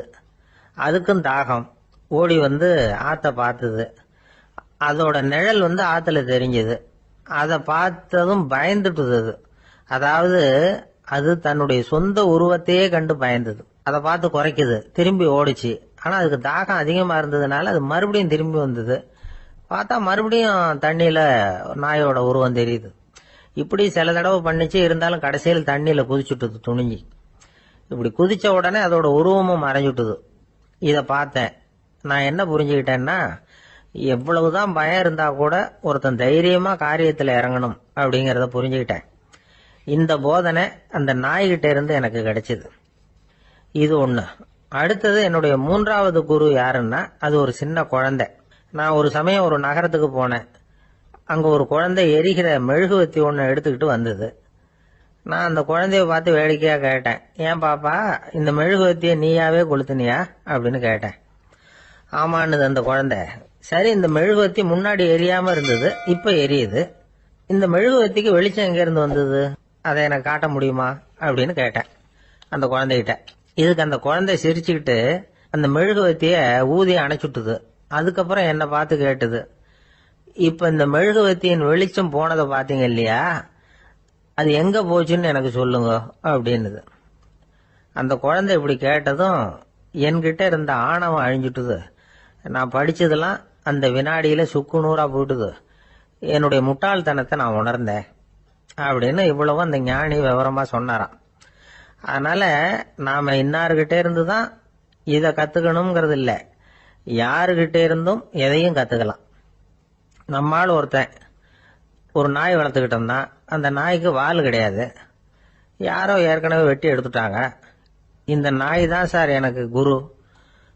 அதுக்கும் தாகம். ஓடி ஆத்த பார்த்தது. அதோட நிழல் ஆத்துல தெரிஞ்சது. அதை பார்த்ததும் பயந்துட்டுது. அதாவது அது தன்னுடைய சொந்த உருவத்தையே கண்டு பயந்தது. அதை பார்த்து குறைக்குது, திரும்பி ஓடிச்சு. ஆனா அதுக்கு தாகம் அதிகமா இருந்ததுனால அது மறுபடியும் திரும்பி வந்தது. பார்த்தா மறுபடியும் தண்ணியில நாயோட உருவம் தெரியுது. இப்படி சில தடவை பண்ணிச்சு. இருந்தாலும் கடைசியில் தண்ணியில குதிச்சுட்டு துணிஞ்சி. இப்படி குதிச்ச உடனே அதோட உருவமும் மறைஞ்சுட்டுது. இதை பார்த்தேன். நான் என்ன புரிஞ்சுக்கிட்டேன்னா, எவ்வளவுதான் பயம் இருந்தா கூட ஒருத்தன் தைரியமா காரியத்தில் இறங்கணும் அப்படிங்கிறத புரிஞ்சுக்கிட்டேன். இந்த போதனை அந்த நாய்கிட்ட இருந்து எனக்கு கிடைச்சது. இது ஒண்ணு. அடுத்தது என்னுடைய மூன்றாவது குரு யாருன்னா, அது ஒரு சின்ன குழந்தை. நான் ஒரு சமயம் ஒரு நகரத்துக்கு போனேன். அங்க ஒரு குழந்தை எரிகிற மெழுகுவத்தி ஒன்று எடுத்துக்கிட்டு வந்தது. நான் அந்த குழந்தைய பார்த்து வேடிக்கையா கேட்டேன், ஏன் பாப்பா இந்த மெழுகுவத்திய நீயாவே கொளுத்துனியா அப்படின்னு கேட்டேன். ஆமான்னுது அந்த குழந்தை. சரி, இந்த மெழுகுவத்தி முன்னாடி எரியாம இருந்தது, இப்ப எரியுது. இந்த மெழுகுவத்திக்கு வெளிச்சம் எங்க இருந்து வந்தது, அதை எனக்கு காட்ட முடியுமா அப்படின்னு கேட்டேன் அந்த குழந்தைகிட்ட. இதுக்கு அந்த குழந்தை சிரிச்சுக்கிட்டு அந்த மெழுகுவத்திய ஊதி அணைச்சுட்டுது. அதுக்கப்புறம் என்ன பார்த்து கேட்டுது, இப்ப இந்த மெழுகுவத்தியின் வெளிச்சம் போனதை பாத்தீங்க இல்லையா, அது எங்க போச்சுன்னு எனக்கு சொல்லுங்க அப்படின்னுது. அந்த குழந்தை இப்படி கேட்டதும் என்கிட்ட இருந்த ஆணவம் அழிஞ்சுட்டுது. நான் படிச்சதெல்லாம் அந்த வினாடியில சுக்கு நூறா போயிட்டுது. என்னுடைய முட்டாள்தனத்தை நான் உணர்ந்தேன் அப்படின்னு இவ்வளவு அந்த ஞானி விவரமா சொன்னாராம். அதனால நாம இன்னார்கிட்ட இருந்து தான் இதை கத்துக்கணுங்கிறது இல்லை, யாருகிட்ட இருந்தும் எதையும் கத்துக்கலாம். நம்மால் ஒருத்தன் ஒரு நாய் வளர்த்துக்கிட்டோம்னா அந்த நாய்க்கு வால் கிடையாது, யாரோ ஏற்கனவே வெட்டி எடுத்துட்டாங்க. இந்த நாய் தான் சார் எனக்கு குரு,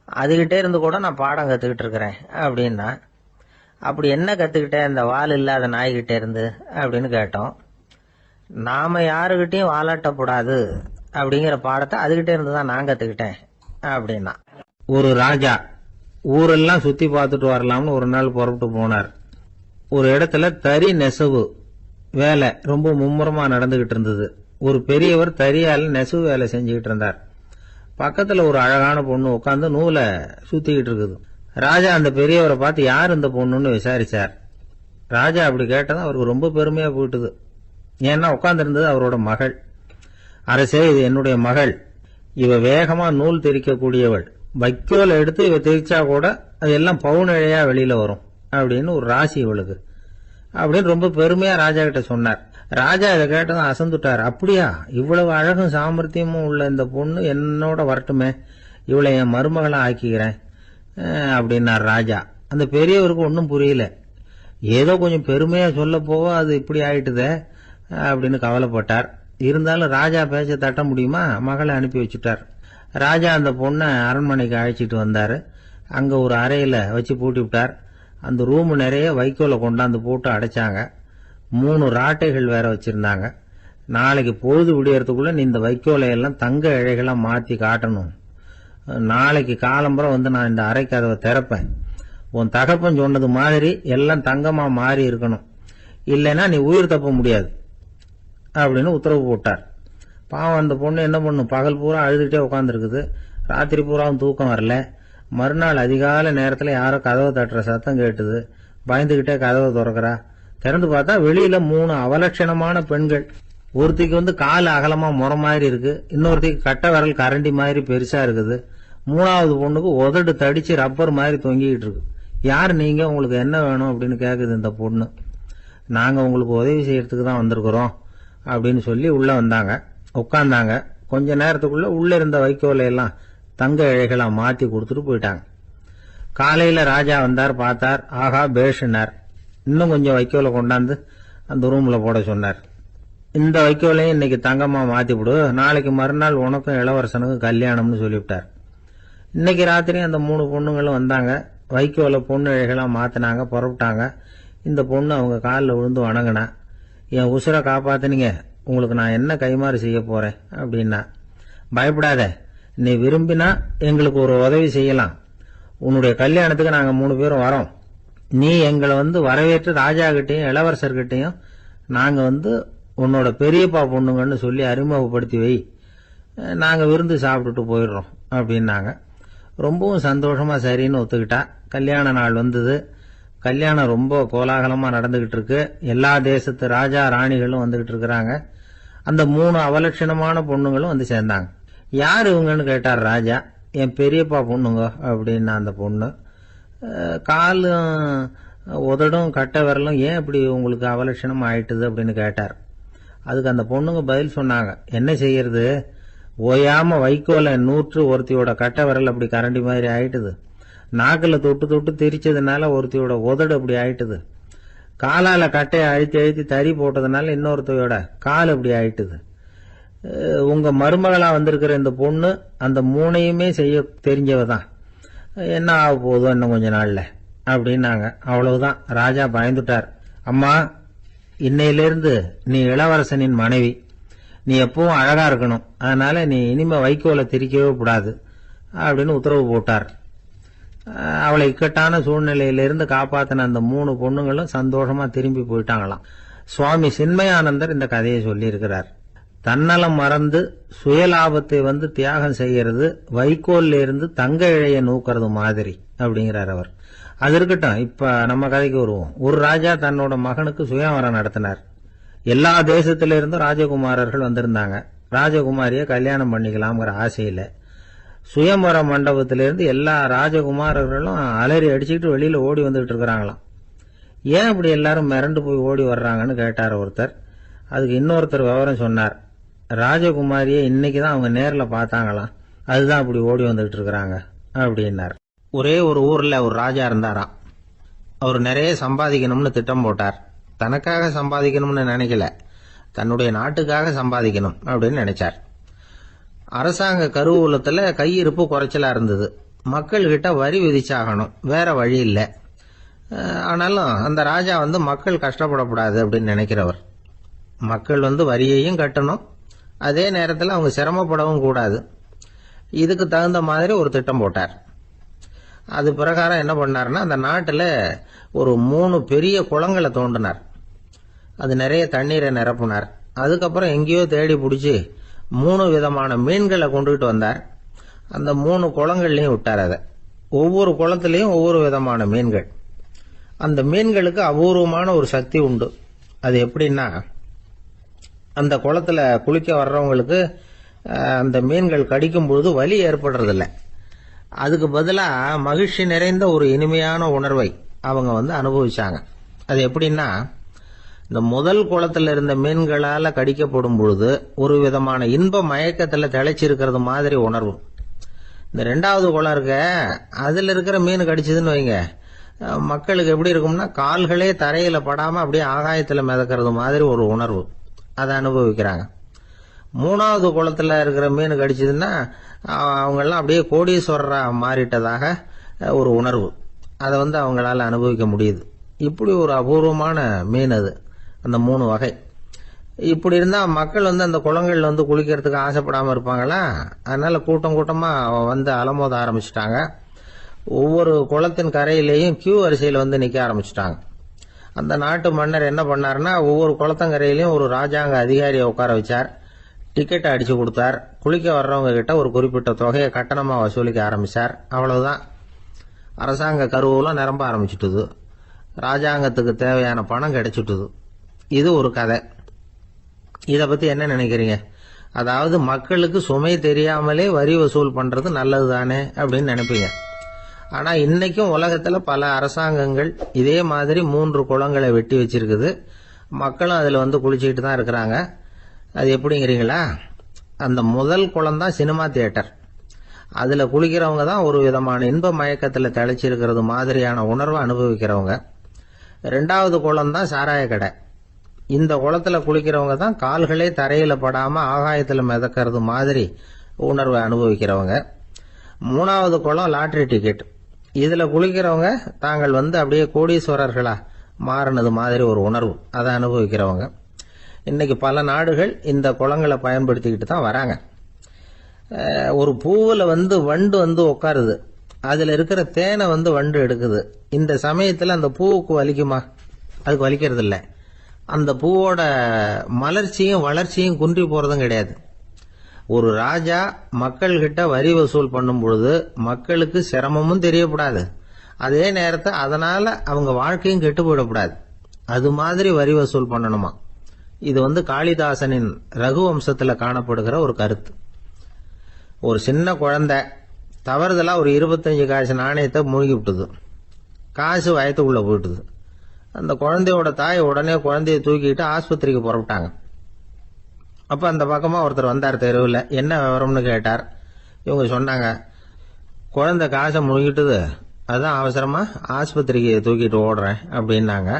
அதுகிட்டே இருந்து கூட நான் பாடம் கத்துக்கிட்டு இருக்கிறேன் அப்படின்னா. அப்படி என்ன கத்துக்கிட்டேன் இந்த வால் இல்லாத நாய்கிட்ட இருந்து அப்படின்னு கேட்டோம். நாம யாருகிட்டையும் வாலாட்டக்கூடாது அப்படிங்கிற பாடத்தை அதுகிட்ட இருந்து தான் நான் கத்துக்கிட்டேன் அப்படின்னா. ஒரு ராஜா ஊரெல்லாம் சுத்தி பார்த்துட்டு வரலாம்னு ஒரு நாள் புறப்பட்டு போனார். ஒரு இடத்துல தறி நெசவு வேலை ரொம்ப மும்முரமா நடந்துகிட்டு இருந்தது. ஒரு பெரியவர் தறியால நெசவு வேலை செஞ்சுக்கிட்டு இருந்தார். பக்கத்துல ஒரு அழகான பொண்ணு உட்காந்து நூலை சுத்திக்கிட்டு இருக்குது. ராஜா அந்த பெரியவரை பார்த்து யார் இந்த பொண்ணுன்னு விசாரிச்சார். ராஜா அப்படி கேட்டதும் அவருக்கு ரொம்ப பெருமையா போயிட்டுது. ஏன்னா உட்கார்ந்து இருந்தது அவரோட மகள். அரசே, இது என்னுடைய மகள், இவ வேகமா நூல் தெரிக்கக்கூடியவள், வைக்கோல எடுத்து இவ தெரிச்சா கூட அது எல்லாம் பவுனிழையா வெளியில வரும் அப்படின்னு ஒரு ராசி இவளுக்கு அப்படின்னு ரொம்ப பெருமையா ராஜா கிட்ட சொன்னார். ராஜா இதை கேட்டதும் அசந்துட்டார். அப்படியா, இவ்வளவு அழகும் சாமர்த்தியமும் உள்ள இந்த பொண்ணு என்னோட வரட்டுமே, இவளை என் மருமகளா ஆக்கிக்கிறேன் அப்படின்னார் ராஜா. அந்த பெரியவருக்கு ஒன்றும் புரியல. ஏதோ கொஞ்சம் பெருமையா சொல்ல போவ அது இப்படி ஆயிட்டுதே அப்படின்னு கவலைப்பட்டார். இருந்தாலும் ராஜா பேச்ச தட்ட முடியுமா, மகளை அனுப்பி வச்சுட்டார். ராஜா அந்த பொண்ணை அரண்மனைக்கு அழைச்சிட்டு வந்தாரு. அங்க ஒரு அறையில வச்சு பூட்டி விட்டார். அந்த ரூம் நிறைய வைக்கோல கொண்டாந்து போட்டு அடைச்சாங்க. 3 ராட்டைகள் வேற வச்சிருந்தாங்க. நாளைக்கு பொழுது விடியறதுக்குள்ள நீ இந்த வைக்கோலையெல்லாம் தங்க இழைகளா மாத்தி காட்டணும். நாளைக்கு காலம்பரம் வந்து நான் இந்த அறை கதவை திறப்பேன். உன் தகப்பன் சொன்னது மாதிரி எல்லாம் தங்கமா மாறி இருக்கணும், இல்லைன்னா நீ உயிர் தப்ப முடியாது அப்படின்னு உத்தரவு போட்டார். பாவம் அந்த பொண்ணு என்ன பண்ணும், பகல் பூரா அழுதுகிட்டே உட்காந்துருக்குது. ராத்திரி பூராவும் தூக்கம் வரல. மறுநாள் அதிகாலை நேரத்துல யாரோ கதவை தட்டுற சத்தம் கேட்டுது. பயந்துகிட்டே கதவை திறக்கிறா. திறந்து பார்த்தா வெளியில 3 அவலட்சணமான பெண்கள். ஒருத்திக்கு வந்து கால் அகலமா முறை மாதிரி இருக்கு, இன்னொருத்திக்கு கட்டை விரல் கரண்டி மாதிரி பெருசா இருக்குது, 3வது பொண்ணுக்கு உதடு தடிச்சு ரப்பர் மாதிரி தொங்கிக்கிட்டு இருக்கு. யார் நீங்க, உங்களுக்கு என்ன வேணும் அப்படின்னு கேக்குது இந்த பொண்ணு. நாங்க உங்களுக்கு உதவி செய்யறதுக்கு தான் வந்திருக்கிறோம் அப்படின்னு சொல்லி உள்ள வந்தாங்க, உட்கார்ந்தாங்க. கொஞ்ச நேரத்துக்குள்ள உள்ள இருந்த வைக்கோலையெல்லாம் தங்க இழைகளா மாத்தி கொடுத்துட்டு போயிட்டாங்க. காலையில ராஜா வந்தார், பார்த்தார். ஆகா பேஷனார். இன்னும் கொஞ்சம் வைக்கோலை கொண்டாந்து அந்த ரூம்ல போட சொன்னார். இந்த வைக்கோலையும் இன்னைக்கு தங்கமா மாத்தி விடு, நாளைக்கு மறுநாள் உனக்கும் இளவரசனுக்கும் கல்யாணம்னு சொல்லிவிட்டார். இன்னைக்கு ராத்திரி அந்த 3 பொண்ணுங்களும் வந்தாங்க. வைக்கோல பொண்ணு இழைகளா மாத்தினாங்க, புறப்பட்டாங்க. இந்த பொண்ணு அவங்க காலில் விழுந்து வணங்கினா. என் உசுரை காப்பாத்தினீங்க, உங்களுக்கு நான் என்ன கைமாறு செய்ய போறேன் அப்படின்னா. பயப்படாத, நீ விரும்பினா எங்களுக்கு ஒரு உதவி செய்யலாம். உன்னுடைய கல்யாணத்துக்கு நாங்க 3 பேரும் வரோம். நீ எங்களை வந்து வரவேற்று ராஜா கிட்டையும் இளவரசர்கிட்டையும் நாங்க வந்து உன்னோட பெரியப்பா பொண்ணுங்கன்னு சொல்லி அறிமுகப்படுத்தி வை, நாங்க விருந்து சாப்பிட்டுட்டு போயிடுறோம் அப்படின்னாங்க. ரொம்பவும் சந்தோஷமா சரின்னு ஒத்துக்கிட்டா. கல்யாண நாள் வந்தது. கல்யாணம் ரொம்ப கோலாகலமா நடந்துகிட்டு இருக்கு. எல்லா தேசத்து ராஜா ராணிகளும் வந்துகிட்டு இருக்கிறாங்க. அந்த 3 அவலட்சணமான பொண்ணுங்களும் வந்து சேர்ந்தாங்க. யார் இவங்கன்னு கேட்டார் ராஜா. என் பெரியப்பா பொண்ணுங்க அப்படின்னா அந்த பொண்ணு. காலும் உதடும் கட்டை விரலும் ஏன் இப்படி உங்களுக்கு அவலட்சணம் ஆயிட்டுது அப்படின்னு கேட்டார். அதுக்கு அந்த பொண்ணுங்க பதில் சொன்னாங்க. என்ன செய்யறது, ஓயாம வைக்கோல நூற்று ஒருத்தியோட கட்டை விரல் அப்படி கரண்டி மாதிரி ஆயிட்டுது. நாக்குல தொட்டு தொட்டு திரிச்சதுனால ஒருத்தியோட உதடு அப்படி ஆயிட்டுது. காலால கட்டையை அழுத்தி அழுத்தி தறி போட்டதுனால இன்னொருத்தையோட கால் அப்படி ஆயிட்டுது. உங்க மருமகளா வந்திருக்கிற இந்த பொண்ணு அந்த மூணையுமே செய்ய தெரிஞ்சவ தான். என்ன ஆக போதும் இன்னும் கொஞ்ச நாள்ல அப்படின்னாங்க. அவ்வளவுதான், ராஜா பயந்துட்டார். அம்மா, இன்னையிலிருந்து நீ இளவரசனின் மனைவி, நீ எப்பவும் அழகா இருக்கணும், அதனால நீ இனிமே வைக்கோலை திரிக்கவே கூடாது அப்படின்னு உத்தரவு போட்டார். அவளை இக்கட்டான சூழ்நிலையிலிருந்து காப்பாத்தின அந்த 3 பொண்ணுங்களும் சந்தோஷமா திரும்பி போயிட்டாங்களாம். சுவாமி சின்மயானந்தர் இந்த கதையை சொல்லி இருக்கிறார். தன்னலம் மறந்து சுயலாபத்தை தியாகம் செய்யறது வைக்கோல்ல இருந்து தங்க இழைய நூக்கிறது மாதிரி அப்படிங்கிறார் அவர். அது இருக்கட்டும், இப்ப நம்ம கதைக்கு வருவோம். ஒரு ராஜா தன்னோட மகனுக்கு சுயவரம் நடத்தினார். எல்லா தேசத்தில இருந்தும் ராஜகுமாரர்கள் வந்திருந்தாங்க. ராஜகுமாரிய கல்யாணம் பண்ணிக்கலாம்ங்கிற ஆசையில சுயம்பர மண்டபத்திலிருந்து எல்லா ராஜகுமாரர்களும் அலறி அடிச்சுக்கிட்டு வெளியில ஓடி வந்துட்டு இருக்கிறாங்களாம். ஏன் அப்படி எல்லாரும் மிரண்டு போய் ஓடி வர்றாங்கன்னு கேட்டார் ஒருத்தர். அதுக்கு இன்னொருத்தர் விவரம் சொன்னார். ராஜகுமாரியை இன்னைக்குதான் அவங்க நேர்ல பார்த்தாங்களாம், அதுதான் அப்படி ஓடி வந்துட்டு இருக்கிறாங்க அப்படின்னார். ஒரே ஒரு ஊர்ல ஒரு ராஜா இருந்தாராம். அவர் நிறைய சம்பாதிக்கணும்னு திட்டம் போட்டார். தனக்காக சம்பாதிக்கணும்னு நினைக்கல, தன்னுடைய நாட்டுக்காக சம்பாதிக்கணும் அப்படின்னு நினைச்சார். அரசாங்க கருவூலத்துல கையிருப்பு குறைச்சலா இருந்தது. மக்கள் கிட்ட வரி விதிச்சாகணும், வேற வழி இல்லை. ஆனாலும் அந்த ராஜா மக்கள் கஷ்டப்படக்கூடாது அப்படின்னு நினைக்கிறவர். மக்கள் வரியையும் கட்டணும், அதே நேரத்தில் அவங்க சிரமப்படவும் கூடாது. இதுக்கு தகுந்த மாதிரி ஒரு திட்டம் போட்டார். அது பிரகாரம் என்ன பண்ணார்னா, அந்த நாட்டில் ஒரு 3 பெரிய குளங்களை தோண்டினார். அது நிறைய தண்ணீரை நிரப்புனார். அதுக்கப்புறம் எங்கேயோ தேடி பிடிச்சி 3 விதமான மீன்களை கொண்டுகிட்டு வந்தார். அந்த 3 குளங்கள்லையும் விட்டார். அதை ஒவ்வொரு குளத்திலையும் ஒவ்வொரு விதமான மீன்கள். அந்த மீன்களுக்கு அபூர்வமான ஒரு சக்தி உண்டு. அது எப்படின்னா, அந்த குளத்துல குளிக்க வர்றவங்களுக்கு அந்த மீன்கள் கடிக்கும் பொழுது வலி ஏற்படுறதில்லை. அதுக்கு பதிலா மகிழ்ச்சி நிறைந்த ஒரு இனிமையான உணர்வை அவங்க அனுபவிச்சாங்க. அது எப்படின்னா, இந்த முதல் குளத்துல இருந்த மீன்களால கடிக்கப்படும் பொழுது ஒரு விதமான இன்ப மயக்கத்துல திளைச்சிருக்கிறது மாதிரி உணர்வு. இந்த 2வது குளம் இருக்க, அதுல இருக்கிற மீன் கடிச்சதுன்னு வைங்க, மக்களுக்கு எப்படி இருக்கும்னா, கால்களே தரையில படாம அப்படியே ஆகாயத்துல மிதக்கிறது மாதிரி ஒரு உணர்வு. அதை அனுபவிக்கிறாங்க. 3வது குளத்துல இருக்கிற மீன் கடிச்சதுன்னா அவங்கெல்லாம் அப்படியே கோடீஸ்வரரா மாறிட்டதாக ஒரு உணர்வு. அதை அவங்களால அனுபவிக்க முடியுது. இப்படி ஒரு அபூர்வமான மீன் அது, அந்த 3 வகை. இப்படி இருந்தா மக்கள் அந்த குளங்கள்ல குளிக்கிறதுக்கு ஆசைப்படாம இருப்பாங்களா? அதனால கூட்டம் கூட்டமா அலமோத ஆரம்பிச்சுட்டாங்க. ஒவ்வொரு குளத்தின் கரையிலேயும் கியூ வரிசையில் நிக்க ஆரம்பிச்சுட்டாங்க. அந்த நாட்டு மன்னர் என்ன பண்ணாருன்னா, ஒவ்வொரு குளத்தங்கரையிலையும் ஒரு ராஜாங்க அதிகாரியை உட்கார வச்சார். டிக்கெட்டை அடிச்சு கொடுத்தார். குளிக்க வர்றவங்க கிட்ட ஒரு குறிப்பிட்ட தொகையை கட்டணமா வசூலிக்க ஆரம்பிச்சார். அவ்வளவுதான், அரசாங்க கருவூலம் நிரம்ப ஆரம்பிச்சுட்டுது. ராஜாங்கத்துக்கு தேவையான பணம் கிடைச்சிட்டுது. இது ஒரு கதை. இத பத்தி என்ன நினைக்கிறீங்க? அதாவது மக்களுக்கு சுமை தெரியாமலே வரி வசூல் பண்றது நல்லது தானே அப்படின்னு நினைப்பீங்க. ஆனா இன்னைக்கும் உலகத்துல பல அரசாங்கங்கள் இதே மாதிரி 3 குளங்களை வெட்டி வச்சிருக்குது. மக்களும் அதுல குளிச்சுக்கிட்டு தான் இருக்கிறாங்க. அது எப்படிங்கிறீங்களா? அந்த முதல் குளம் தான் சினிமா தியேட்டர். அதுல குளிக்கிறவங்க தான் ஒரு விதமான இன்ப மயக்கத்துல திளைச்சிருக்கிறது மாதிரியான உணர்வை அனுபவிக்கிறவங்க. 2வது குளம் தான் சாராய கடை. இந்த குளத்துல குளிக்கிறவங்க தான் கால்களே தரையில படாம ஆகாயத்துல மிதக்கிறது மாதிரி உணர்வை அனுபவிக்கிறவங்க. 3வது குளம் லாட்டரி டிக்கெட். இதுல குளிக்கிறவங்க தாங்கள் அப்படியே கோடீஸ்வரர்களா மாறினது மாதிரி ஒரு உணர்வு, அதை அனுபவிக்கிறவங்க. இன்னைக்கு பல நாடுகள் இந்த குளங்களை பயன்படுத்திக்கிட்டு தான் வராங்க. ஒரு பூவில் வண்டு உட்காருது. அதுல இருக்கிற தேனை வண்டு எடுக்குது. இந்த சமயத்துல அந்த பூவுக்கு வலிக்குமா? அதுக்கு வலிக்கிறது இல்லை. அந்த பூவோட மலர்ச்சியும் வளர்ச்சியும் குன்றி போறதும் கிடையாது. ஒரு ராஜா மக்கள் கிட்ட வரி வசூல் பண்ணும் பொழுது மக்களுக்கு சிரமமும் தெரியக்கூடாது, அதே நேரத்தை அதனால அவங்க வாழ்க்கையும் கெட்டு போயிடக்கூடாது. அது மாதிரி வரி வசூல் பண்ணணுமா. இது காளிதாசனின் ரகுவம்சத்துல காணப்படுகிற ஒரு கருத்து. ஒரு சின்ன குழந்தை தவறுதலா ஒரு 25 காசு நாணயத்தை மூழ்கி விட்டுது. காசு வயத்துக்குள்ள போயிட்டுது. அந்த குழந்தையோட தாய் உடனே குழந்தைய தூக்கிட்டு ஆஸ்பத்திரிக்கு புறப்பட்டாங்க. அப்போ அந்த பக்கமாக ஒருத்தர் வந்தார் தெருவில். என்ன விவரம்னு கேட்டார். இவங்க சொன்னாங்க, குழந்தை காசை முழுகிட்டுது, அதுதான் அவசரமாக ஆஸ்பத்திரிக்கு தூக்கிட்டு ஓடுறேன் அப்படின்னாங்க.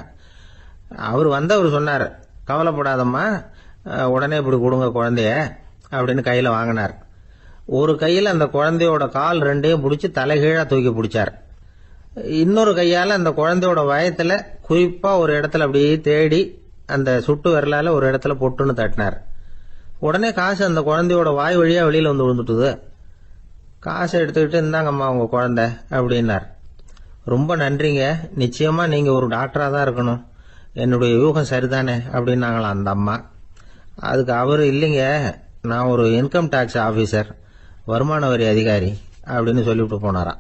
அவர் வந்தவர் சொன்னார், கவலைப்படாதம்மா, உடனே இப்படி கொடுங்க குழந்தைய அப்படின்னு கையில் வாங்கினார். ஒரு கையில் அந்த குழந்தையோட கால் ரெண்டையும் பிடிச்சி தலைகீழாக தூக்கி பிடிச்சார். இன்னொரு கையால் அந்த குழந்தையோட வயத்தில் குறிப்பாக ஒரு இடத்துல அப்படியே தேடி அந்த சுட்டு விரலால் ஒரு இடத்துல பொட்டுன்னு தட்டினார். உடனே காசு அந்த குழந்தையோட வாய் வழியாக வெளியில் வந்து விழுந்துட்டுது. காசை எடுத்துக்கிட்டு, இந்தாங்கம்மா உங்கள் குழந்தை அப்படின்னார். ரொம்ப நன்றிங்க, நிச்சயமாக நீங்கள் ஒரு டாக்டராக தான் இருக்கணும், என்னுடைய யூகம் சரிதானே அப்படின்னாங்களாம் அந்த அம்மா. அதுக்கு அவர், இல்லைங்க, நான் ஒரு இன்கம் டேக்ஸ் ஆஃபீஸர், வருமான வரி அதிகாரி அப்படின்னு சொல்லிவிட்டு போனாராம்.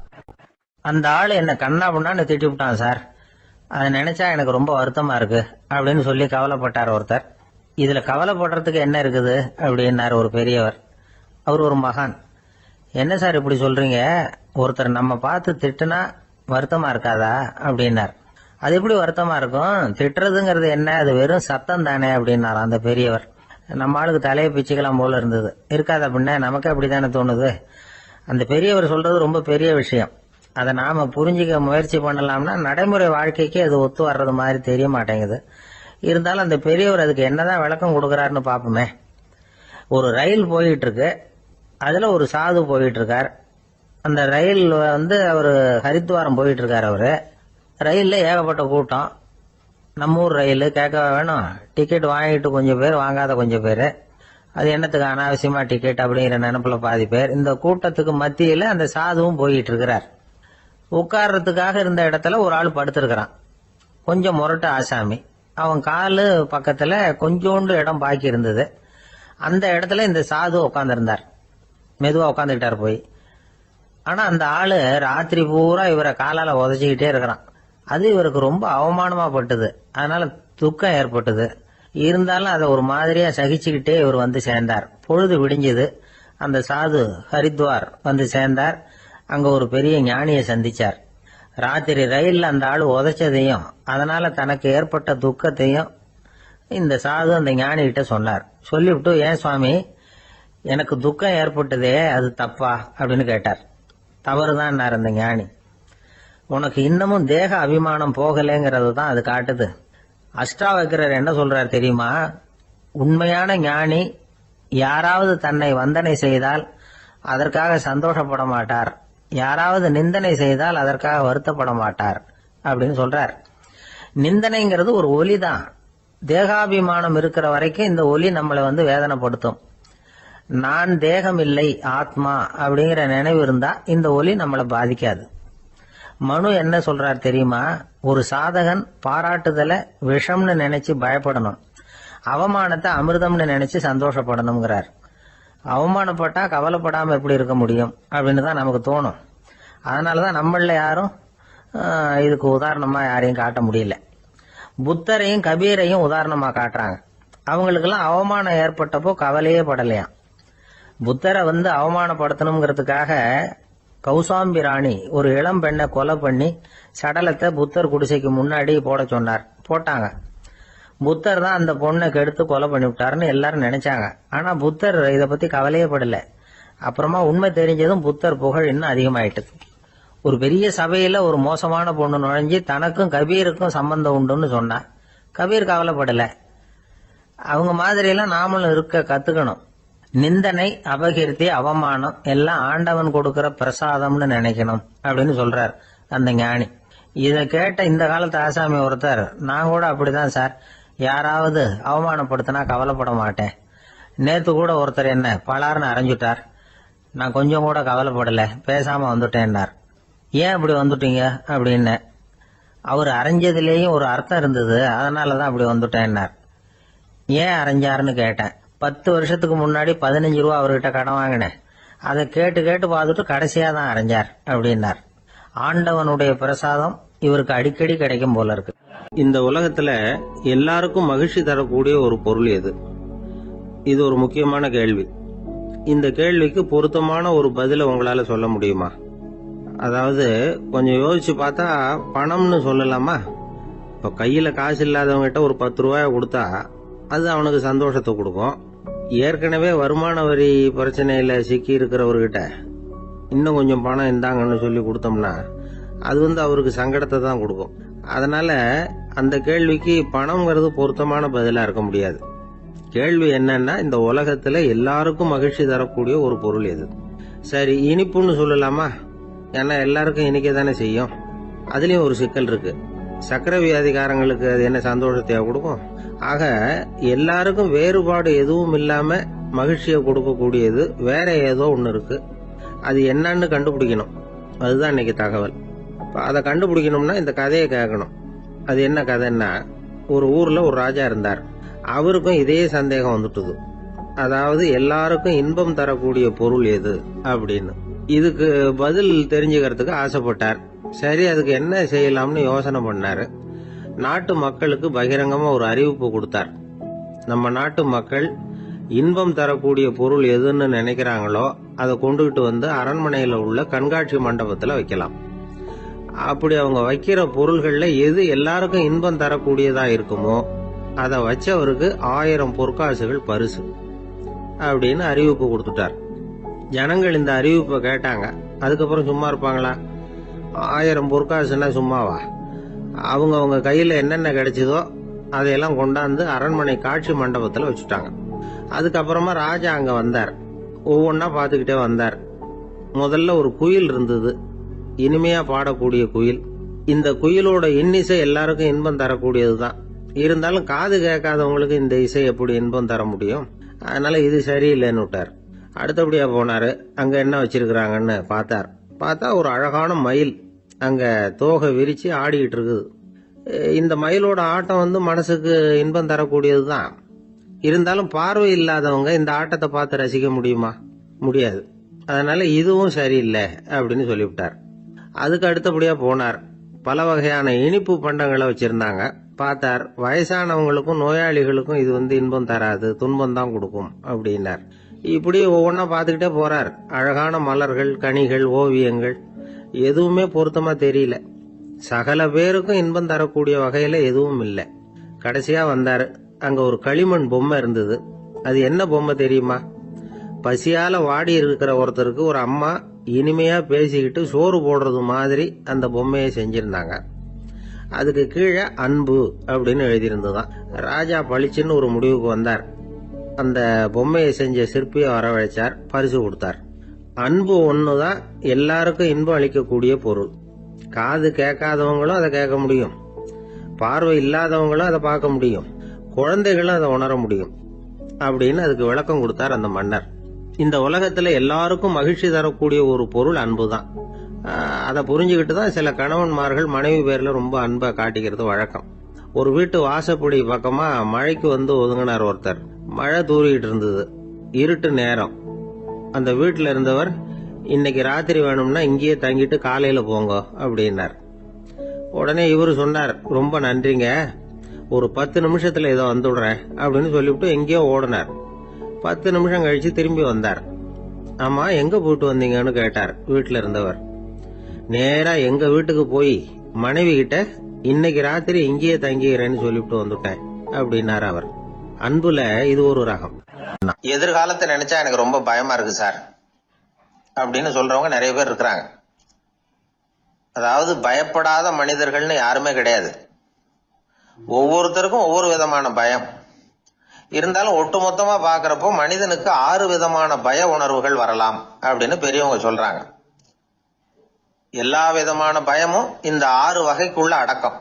அந்த ஆள் என்னை கண்ணா பண்ணான்னு திட்டி விட்டான் சார், அதை நினைச்சா எனக்கு ரொம்ப வருத்தமா இருக்கு அப்படின்னு சொல்லி கவலைப்பட்டார் ஒருத்தர். இதுல கவலைப்படுறதுக்கு என்ன இருக்குது அப்படின்னார் ஒரு பெரியவர். அவர் ஒரு மகான். என்ன சார் இப்படி சொல்றீங்க, ஒருத்தர் நம்ம பார்த்து திட்டுனா வருத்தமா இருக்காதா அப்படின்னார். அது எப்படி வருத்தமா இருக்கும், திட்டுறதுங்கிறது என்ன, அது வெறும் சத்தம் தானே அப்படின்னார் அந்த பெரியவர். நம்ம ஆளுக்கு தலையை பிச்சுக்கலாம் போல இருந்தது. இருக்காது அப்படின்னா நமக்கு அப்படித்தானே தோணுது. அந்த பெரியவர் சொல்றது ரொம்ப பெரிய விஷயம். அதை நாம புரிஞ்சிக்க முயற்சி பண்ணலாம்னா நடைமுறை வாழ்க்கைக்கு அது ஒத்து வர்றது மாதிரி தெரிய மாட்டேங்குது. இருந்தாலும் அந்த பெரியவர் அதுக்கு என்னதான் விளக்கம் கொடுக்கறாருன்னு பாப்போமே. ஒரு ரயில் போயிட்டு இருக்கு, அதுல ஒரு சாது போயிட்டு இருக்கார். அந்த ரயில் அவர் ஹரித்வாரம் போயிட்டு இருக்காரு. அவரு ரயில்ல ஏகப்பட்ட கூட்டம். நம்ம ஊர் ரயில் கேட்க வேணும், டிக்கெட் வாங்கிட்டு கொஞ்சம் பேர், வாங்காத கொஞ்சம் பேர். அது என்னத்துக்கு அனாவசியமா டிக்கெட் அப்படிங்கிற நினைப்புல பாதி பேர். இந்த கூட்டத்துக்கு மத்தியில அந்த சாதுவும் போயிட்டு இருக்கிறார். உட்கார்றதுக்காக இருந்த இடத்துல ஒரு ஆள் படுத்திருக்கிறான், கொஞ்சம் முரட்டு ஆசாமி. அவன் காலு பக்கத்துல கொஞ்சோண்டு இடம் பாக்கி இருந்தது. அந்த இடத்துல இந்த சாது உட்காந்துருந்தார். மெதுவா உட்காந்துக்கிட்டார் போய். ஆனா அந்த ஆளு ராத்திரி பூரா இவரை காலால உதச்சிக்கிட்டே இருக்கிறான். அது இவருக்கு ரொம்ப அவமானமா பட்டது. அதனால துக்கம் ஏற்பட்டது. இருந்தாலும் அதை ஒரு மாதிரியா சகிச்சுக்கிட்டே இவர் வந்து சேர்ந்தார். பொழுது விடிஞ்சது. அந்த சாது ஹரித்வார் வந்து சேர்ந்தார். அங்க ஒரு பெரிய ஞானியை சந்திச்சார். ராத்திரி ரயில்ல அந்த ஆளு உதைச்சதையும் அதனால தனக்கு ஏற்பட்ட துக்கத்தையும் இந்த சாது அந்த ஞானி கிட்ட சொன்னார். சொல்லிவிட்டு, ஏன் சுவாமி, எனக்கு துக்கம் ஏற்பட்டதே அது தப்பா அப்படின்னு கேட்டார். தவறுதான் அந்த ஞானி. உனக்கு இன்னமும் தேக அபிமானம் போகலைங்கிறது தான் அது காட்டுது. அஷ்டாவக்கிரர் என்ன சொல்றார் தெரியுமா, உண்மையான ஞானி யாராவது தன்னை வந்தனை செய்தால் அதற்காக சந்தோஷப்பட மாட்டார், யாராவது நிந்தனை செய்தால் அதற்காக வருத்தப்பட மாட்டார் அப்படின்னு சொல்றார். நிந்தனைங்கிறது ஒரு ஒலி தான். தேகாபிமானம் இருக்கிற வரைக்கும் இந்த ஒலி நம்மளை வேதனைப்படுத்தும். நான் தேகம் இல்லை, ஆத்மா அப்படிங்கிற நினைவு இருந்தா இந்த ஒலி நம்மளை பாதிக்காது. மனு என்ன சொல்றார் தெரியுமா, ஒரு சாதகன் பாராட்டுதலை விஷம்னு நினைச்சு பயப்படணும், அவமானத்தை அமிர்தம்னு நினைச்சு சந்தோஷப்படணுங்கிறார். அவமானப்பட்டா கவலைப்படாம எப்படி இருக்க முடியும் அப்படின்னு தான் நமக்கு தோணும். அதனாலதான் நம்மள யாரும் இதுக்கு உதாரணமா யாரையும் காட்ட முடியல. புத்தரையும் கபீரையும் உதாரணமா காட்டுறாங்க. அவங்களுக்கெல்லாம் அவமானம் ஏற்பட்டப்போ கவலையே படலையாம். புத்தரை அவமானப்படுத்தணுங்கிறதுக்காக கௌசாம்பி ராணி ஒரு இளம் பெண்ணை கொலை பண்ணி சடலத்தை புத்தர் குடிசைக்கு முன்னாடி போட சொன்னார். போட்டாங்க. புத்தர் தான் அந்த பொண்ணை கெடுத்து கொலை பண்ணி விட்டாருன்னு எல்லாரும் நினைச்சாங்க. ஆனா புத்தர் இதை பத்தி கவலையே படல. அப்புறமா உண்மை தெரிஞ்சதும் புத்தர் புகழ் இன்னும் அதிகமாயிட்டு. ஒரு பெரிய சபையில ஒரு மோசமான பொண்ணு நுழைஞ்சு தனக்கும் கபீருக்கும் சம்பந்தம் உண்டுன்னு சொன்னா கபீர் கவலைப்படல. அவங்க மாதிரியெல்லாம் நாமளும் இருக்க கத்துக்கணும். நிந்தனை, அபகீர்த்தி, அவமானம் எல்லாம் ஆண்டவன் கொடுக்கிற பிரசாதம்னு நினைக்கணும் அப்படின்னு சொல்றார் அந்த ஞானி. இதை கேட்ட இந்த காலத்து ஆசாமி ஒருத்தர், நான் கூட அப்படிதான் சார், யாராவது அவமானப்படுத்தினா கவலைப்பட மாட்டேன். நேத்து கூட ஒருத்தர் என்ன பலார்னு அரைஞ்சுட்டார், நான் கொஞ்சம் கூட கவலைப்படல, பேசாம வந்துட்டேன்னார். ஏன் அப்படி வந்துட்டீங்க அப்படின்னு. அவர் அரைஞ்சதுலேயும் ஒரு அர்த்தம் இருந்தது, அதனாலதான் அப்படி வந்துட்டேன்னார். ஏன் அரைஞ்சாருன்னு கேட்டேன். 10 வருஷத்துக்கு முன்னாடி 15 ரூபா அவர்கிட்ட கடன் வாங்கினேன், அதை கேட்டு கேட்டு பார்த்துட்டு கடைசியா தான் அரைஞ்சார் அப்படின்னார். ஆண்டவனுடைய பிரசாதம் இவருக்கு அடிக்கடி கிடைக்கும் போல இருக்கு. இந்த உலகத்துல எல்லாருக்கும் மகிழ்ச்சி தரக்கூடிய ஒரு பொருள் எது? இது ஒரு முக்கியமான கேள்வி. இந்த கேள்விக்கு பொருத்தமான ஒரு பதில உங்களால சொல்ல முடியுமா? அதாவது கொஞ்சம் யோசிச்சு பார்த்தா பணம்னு சொல்லலாமா? இப்ப கையில காசு இல்லாதவங்க கிட்ட ஒரு 10 ரூபாய் கொடுத்தா அது அவனுக்கு சந்தோஷத்தை கொடுக்கும். ஏற்கனவே வருமான வரி பிரச்சனையில சிக்கி இருக்கிறவர்கிட்ட இன்னும் கொஞ்சம் பணம் இந்தாங்கன்னு சொல்லி கொடுத்தோம்னா அது அவருக்கு சங்கடத்தை தான் கொடுக்கும். அதனால அந்த கேள்விக்கு பணம்ங்கிறது பொருத்தமான பதிலா இருக்க முடியாது. கேள்வி என்னன்னா, இந்த உலகத்துல எல்லாருக்கும் மகிழ்ச்சி தரக்கூடிய ஒரு பொருள் எது? சரி, இனிப்புன்னு சொல்லலாமா? ஏன்னா எல்லாருக்கும் இனிக்க தானே செய்யும். அதுலயும் ஒரு சிக்கல் இருக்கு. சக்கரை வியாதிகாரங்களுக்கு அது என்ன சந்தோஷத்தையா கொடுக்கும்? ஆக எல்லாருக்கும் வேறுபாடு எதுவும் இல்லாம மகிழ்ச்சியை கொடுக்கக்கூடியது வேற ஏதோ ஒண்ணு இருக்கு. அது என்னன்னு கண்டுபிடிக்கணும். அதுதான் இன்னைக்கு தகவல். அதை கண்டுபிடிக்கணும்னா இந்த கதையை கேட்கணும். அது என்ன கதைன்னா, ஒரு ஊர்ல ஒரு ராஜா இருந்தார். அவருக்கும் இதே சந்தேகம் வந்துட்டுது. அதாவது எல்லாருக்கும் இன்பம் தரக்கூடிய பொருள் எது அப்படின்னு. இதுக்கு பதில் தெரிஞ்சுக்கிறதுக்கு ஆசைப்பட்டார். சரி, அதுக்கு என்ன செய்யலாம்னு யோசனை பண்ணாரு. நாட்டு மக்களுக்கு பகிரங்கமா ஒரு அறிவிப்பு கொடுத்தார். நம்ம நாட்டு மக்கள் இன்பம் தரக்கூடிய பொருள் எதுன்னு நினைக்கிறாங்களோ அதை கொண்டுகிட்டு வந்து அரண்மனையில உள்ள கண்காட்சி மண்டபத்துல வைக்கலாம். அப்படி அவங்க வைக்கிற பொருள்கள்ல எது எல்லாருக்கும் இன்பம் தரக்கூடியதா இருக்குமோ அதை வச்சவருக்கு 1000 பொற்காசுகள் பரிசு அப்படின்னு அறிவிப்பு கொடுத்துட்டார். ஜனங்கள் இந்த அறிவிப்பை கேட்டாங்க. அதுக்கப்புறம் சும்மா இருப்பாங்களா? 1000 பொற்காசுன்னா சும்மாவா? அவங்க கையில என்னென்ன கிடைச்சதோ அதையெல்லாம் கொண்டாந்து அரண்மனை காட்சி மண்டபத்துல வச்சுட்டாங்க. அதுக்கப்புறமா ராஜா அங்க வந்தார். ஒவ்வொன்னா பாத்துக்கிட்டே வந்தார். முதல்ல ஒரு குயில் இருந்தது, இனிமையா பாடக்கூடிய குயில். இந்த குயிலோட இன்னிசை எல்லாருக்கும் இன்பம் தரக்கூடியதுதான். இருந்தாலும் காது கேட்காதவங்களுக்கு இந்த இசை எப்படி இன்பம் தர முடியும்? அதனால இது சரியில்லைன்னு விட்டார். அடுத்தபடியா போனாரு. அங்க என்ன வச்சிருக்கிறாங்கன்னு பார்த்தா ஒரு அழகான மயில் அங்க தோகை விரிச்சு ஆடிக்கிட்டு இருக்குது. இந்த மயிலோட ஆட்டம் மனசுக்கு இன்பம் தரக்கூடியதுதான். இருந்தாலும் பார்வை இல்லாதவங்க இந்த ஆட்டத்தை பார்த்து ரசிக்க முடியுமா? முடியாது. அதனால இதுவும் சரியில்லை அப்படின்னு சொல்லிவிட்டார். அதுக்கு அடுத்தபடியா போனார். பல வகையான இனிப்பு பண்டங்களை வச்சிருந்தாங்க. பார்த்தார், வயசானவங்களுக்கும் நோயாளிகளுக்கும் இது இன்பம் தராது, துன்பம் தான் கொடுக்கும் அப்படின்னார். இப்படி ஒவ்வொன்னா பார்த்துக்கிட்டே போறார். அழகான மலர்கள், கனிகள், ஓவியங்கள் எதுவுமே பொருத்தமா தெரியல. சகல பேருக்கும் இன்பம் தரக்கூடிய வகையில எதுவும் இல்லை. கடைசியா வந்தாரு. அங்க ஒரு களிமண் பொம்மை இருந்தது. அது என்ன பொம்மை தெரியுமா? பசியால வாடி இருக்கிற ஒருத்தருக்கு ஒரு அம்மா இனிமையா பேசிக்கிட்டு சோறு போடுறது மாதிரி அந்த பொம்மையை செஞ்சிருந்தாங்க. அதுக்கு கீழே அன்பு அப்படின்னு எழுதியிருந்ததுதான். ராஜா பளிச்சுன்னு ஒரு முடிவுக்கு வந்தார். அந்த பொம்மையை செஞ்ச சிற்பியை வரவழைச்சார், பரிசு கொடுத்தார். அன்பு ஒண்ணுதான் எல்லாருக்கும் இன்பம் அளிக்கக்கூடிய பொருள். காது கேட்காதவங்களும் அதை கேட்க முடியும், பார்வை இல்லாதவங்களும் அதை பார்க்க முடியும், குழந்தைகளும் அதை உணர முடியும் அப்படின்னு அதுக்கு விளக்கம் கொடுத்தார் அந்த மன்னர். இந்த உலகத்துல எல்லாருக்கும் மகிழ்ச்சி தரக்கூடிய ஒரு பொருள் அன்பு தான். அதை புரிஞ்சுக்கிட்டு தான் சில கணவன்மார்கள் மனைவி பேர்ல ரொம்ப அன்பை காட்டிக்கிறது வழக்கம். ஒரு வீட்டு வாசப்படி பக்கமா மழைக்கு ஒதுங்கினார் ஒருத்தர். மழை தூரிக்கிட்டு இருந்தது, இருட்டு நேரம். அந்த வீட்டுல இருந்தவர், இன்னைக்கு ராத்திரி வேணும்னா இங்கேயே தங்கிட்டு காலையில போங்க அப்படின்னார். உடனே இவரு சொன்னார், ரொம்ப நன்றிங்க, ஒரு 10 நிமிஷத்துல இதை வந்துடுறேன் அப்படின்னு சொல்லிவிட்டு எங்கேயோ ஓடினார். 10 நிமிஷம் கழிச்சு திரும்பி வந்தார். ஆமா, எங்க போயிட்டு வந்தீங்கன்னு கேட்டார் வீட்டுல இருந்தவர். நேரா எங்க வீட்டுக்கு போய் மனைவி கிட்ட இன்னைக்கு ராத்திரி இங்கேயே தங்கிக்கிறேன்னு சொல்லிவிட்டு வந்துட்டேன் அப்படின்னார் அவர். அன்புல இது ஒரு ரகம். எதிர்காலத்தை நினைச்சா எனக்கு ரொம்ப பயமா இருக்கு சார் அப்படின்னு சொல்றவங்க நிறைய பேர் இருக்கிறாங்க. அதாவது பயப்படாத மனிதர்கள்னு யாருமே கிடையாது. ஒவ்வொருத்தருக்கும் ஒவ்வொரு விதமான பயம் இருந்தாலும் ஒட்டுமொத்தமா பாக்குறப்போ மனிதனுக்கு 6 விதமான பய உணர்வுகள் வரலாம் அப்படின்னு பெரியவங்க சொல்றாங்க. எல்லா விதமான பயமும் இந்த 6 வகைக்குள்ள அடக்கம்.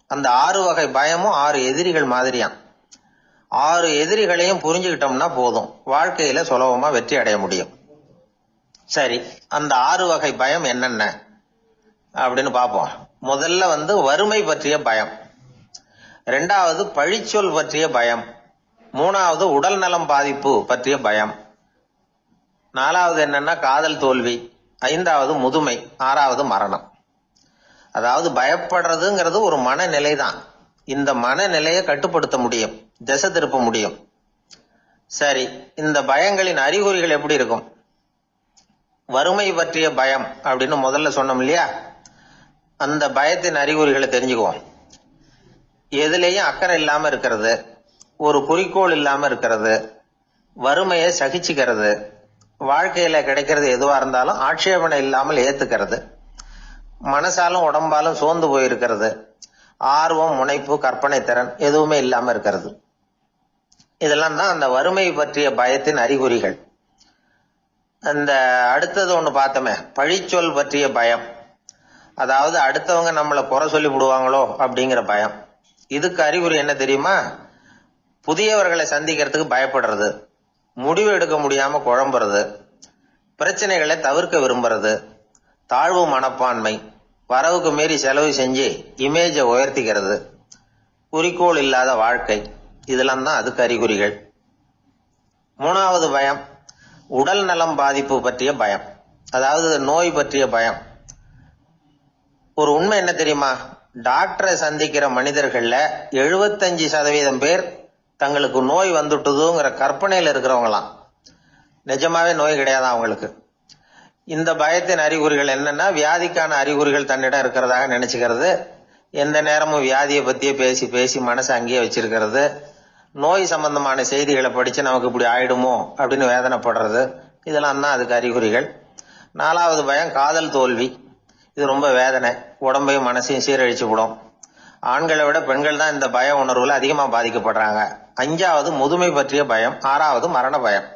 அந்த 6 வகை பயமும் 6 எதிரிகள் மாதிரியாம். 6 எதிரிகளையும் புரிஞ்சுக்கிட்டோம்னா போதும், வாழ்க்கையில சுலபமா வெற்றி அடைய முடியும். சரி, அந்த 6 வகை பயம் என்னென்ன அப்படின்னு பார்ப்போம். முதல்ல வறுமை பற்றிய பயம், 2வது பழிச்சொல் பற்றிய பயம், 3வது உடல் நலம் பாதிப்பு பற்றிய பயம், 4வது என்னன்னா காதல் தோல்வி, 5வது முதுமை, 6வது மரணம். அதாவது பயப்படுறதுங்கிறது ஒரு மனநிலை தான். இந்த மனநிலையை கட்டுப்படுத்த முடியும், திசை திருப்ப முடியும். சரி, இந்த பயங்களின் அறிகுறிகள் எப்படி இருக்கும்? வறுமை பற்றிய பயம் அப்படின்னு முதல்ல சொன்னோம் இல்லையா, அந்த பயத்தின் அறிகுறிகளை தெரிஞ்சுக்குவோம். எதுலேயும் அக்கறை இல்லாம இருக்கிறது, ஒரு குறிக்கோள் இல்லாம இருக்கிறது, வறுமையை சகிச்சுக்கிறது, வாழ்க்கையில கிடைக்கிறது எதுவா இருந்தாலும் ஆட்சேபனை இல்லாமல் ஏத்துக்கிறது, மனசாலும் உடம்பாலும் சோர்ந்து போயிருக்கிறது, ஆர்வம், முனைப்பு, கற்பனை திறன் எதுவுமே இல்லாம இருக்கிறது. இதெல்லாம் தான் அந்த வறுமை பற்றிய பயத்தின் அறிகுறிகள். அந்த அடுத்தது ஒண்ணு பார்த்தோமே, பழிச்சொல் பற்றிய பயம். அதாவது அடுத்தவங்க நம்மளை குறை சொல்லி விடுவாங்களோ அப்படிங்கிற பயம். இதுக்கு அறிகுறி என்ன தெரியுமா? புதியவர்களை சந்திக்கிறதுக்கு பயப்படுறது, முடிவு எடுக்க முடியாம குழம்புறது, பிரச்சனைகளை தவிர்க்க விரும்புறது, தாழ்வு மனப்பான்மை, வரவுக்கு மீறி செலவு செஞ்சு இமேஜை உயர்த்திக்கிறது, குறிக்கோள் இல்லாத வாழ்க்கை. இதெல்லாம் தான் அதுக்கு அறிகுறிகள். மூணாவது பயம் உடல் நலம் பாதிப்பு பற்றிய பயம், அதாவது நோய் பற்றிய பயம். ஒரு உண்மை என்ன தெரியுமா? டாக்டரை சந்திக்கிற மனிதர்கள்ல 75% பேர் தங்களுக்கு நோய் வந்துட்டுதுங்கிற கற்பனையில இருக்கிறவங்களாம். நிஜமாவே நோய் கிடையாது அவங்களுக்கு. இந்த பயத்தின் அறிகுறிகள் என்னன்னா, வியாதிக்கான அறிகுறிகள் தன்னிடம் இருக்கிறதாக நினைச்சுக்கிறது, எந்த நேரமும் வியாதியை பத்தியே பேசி பேசி மனசை அங்கேயே வச்சிருக்கிறது, நோய் சம்பந்தமான செய்திகளை படிச்சு நமக்கு இப்படி ஆயிடுமோ அப்படின்னு வேதனைப்படுறது. இதெல்லாம் தான் அதுக்கு அறிகுறிகள். நாலாவது பயம் காதல் தோல்வி. இது ரொம்ப வேதனை, உடம்பையும் மனசையும் சீரழிச்சு விடும். ஆண்களை விட பெண்கள் தான் இந்த பய உணர்வுல அதிகமா பாதிக்கப்படுறாங்க. அஞ்சாவது முதுமை பற்றிய பயம். ஆறாவது மரண பயம்,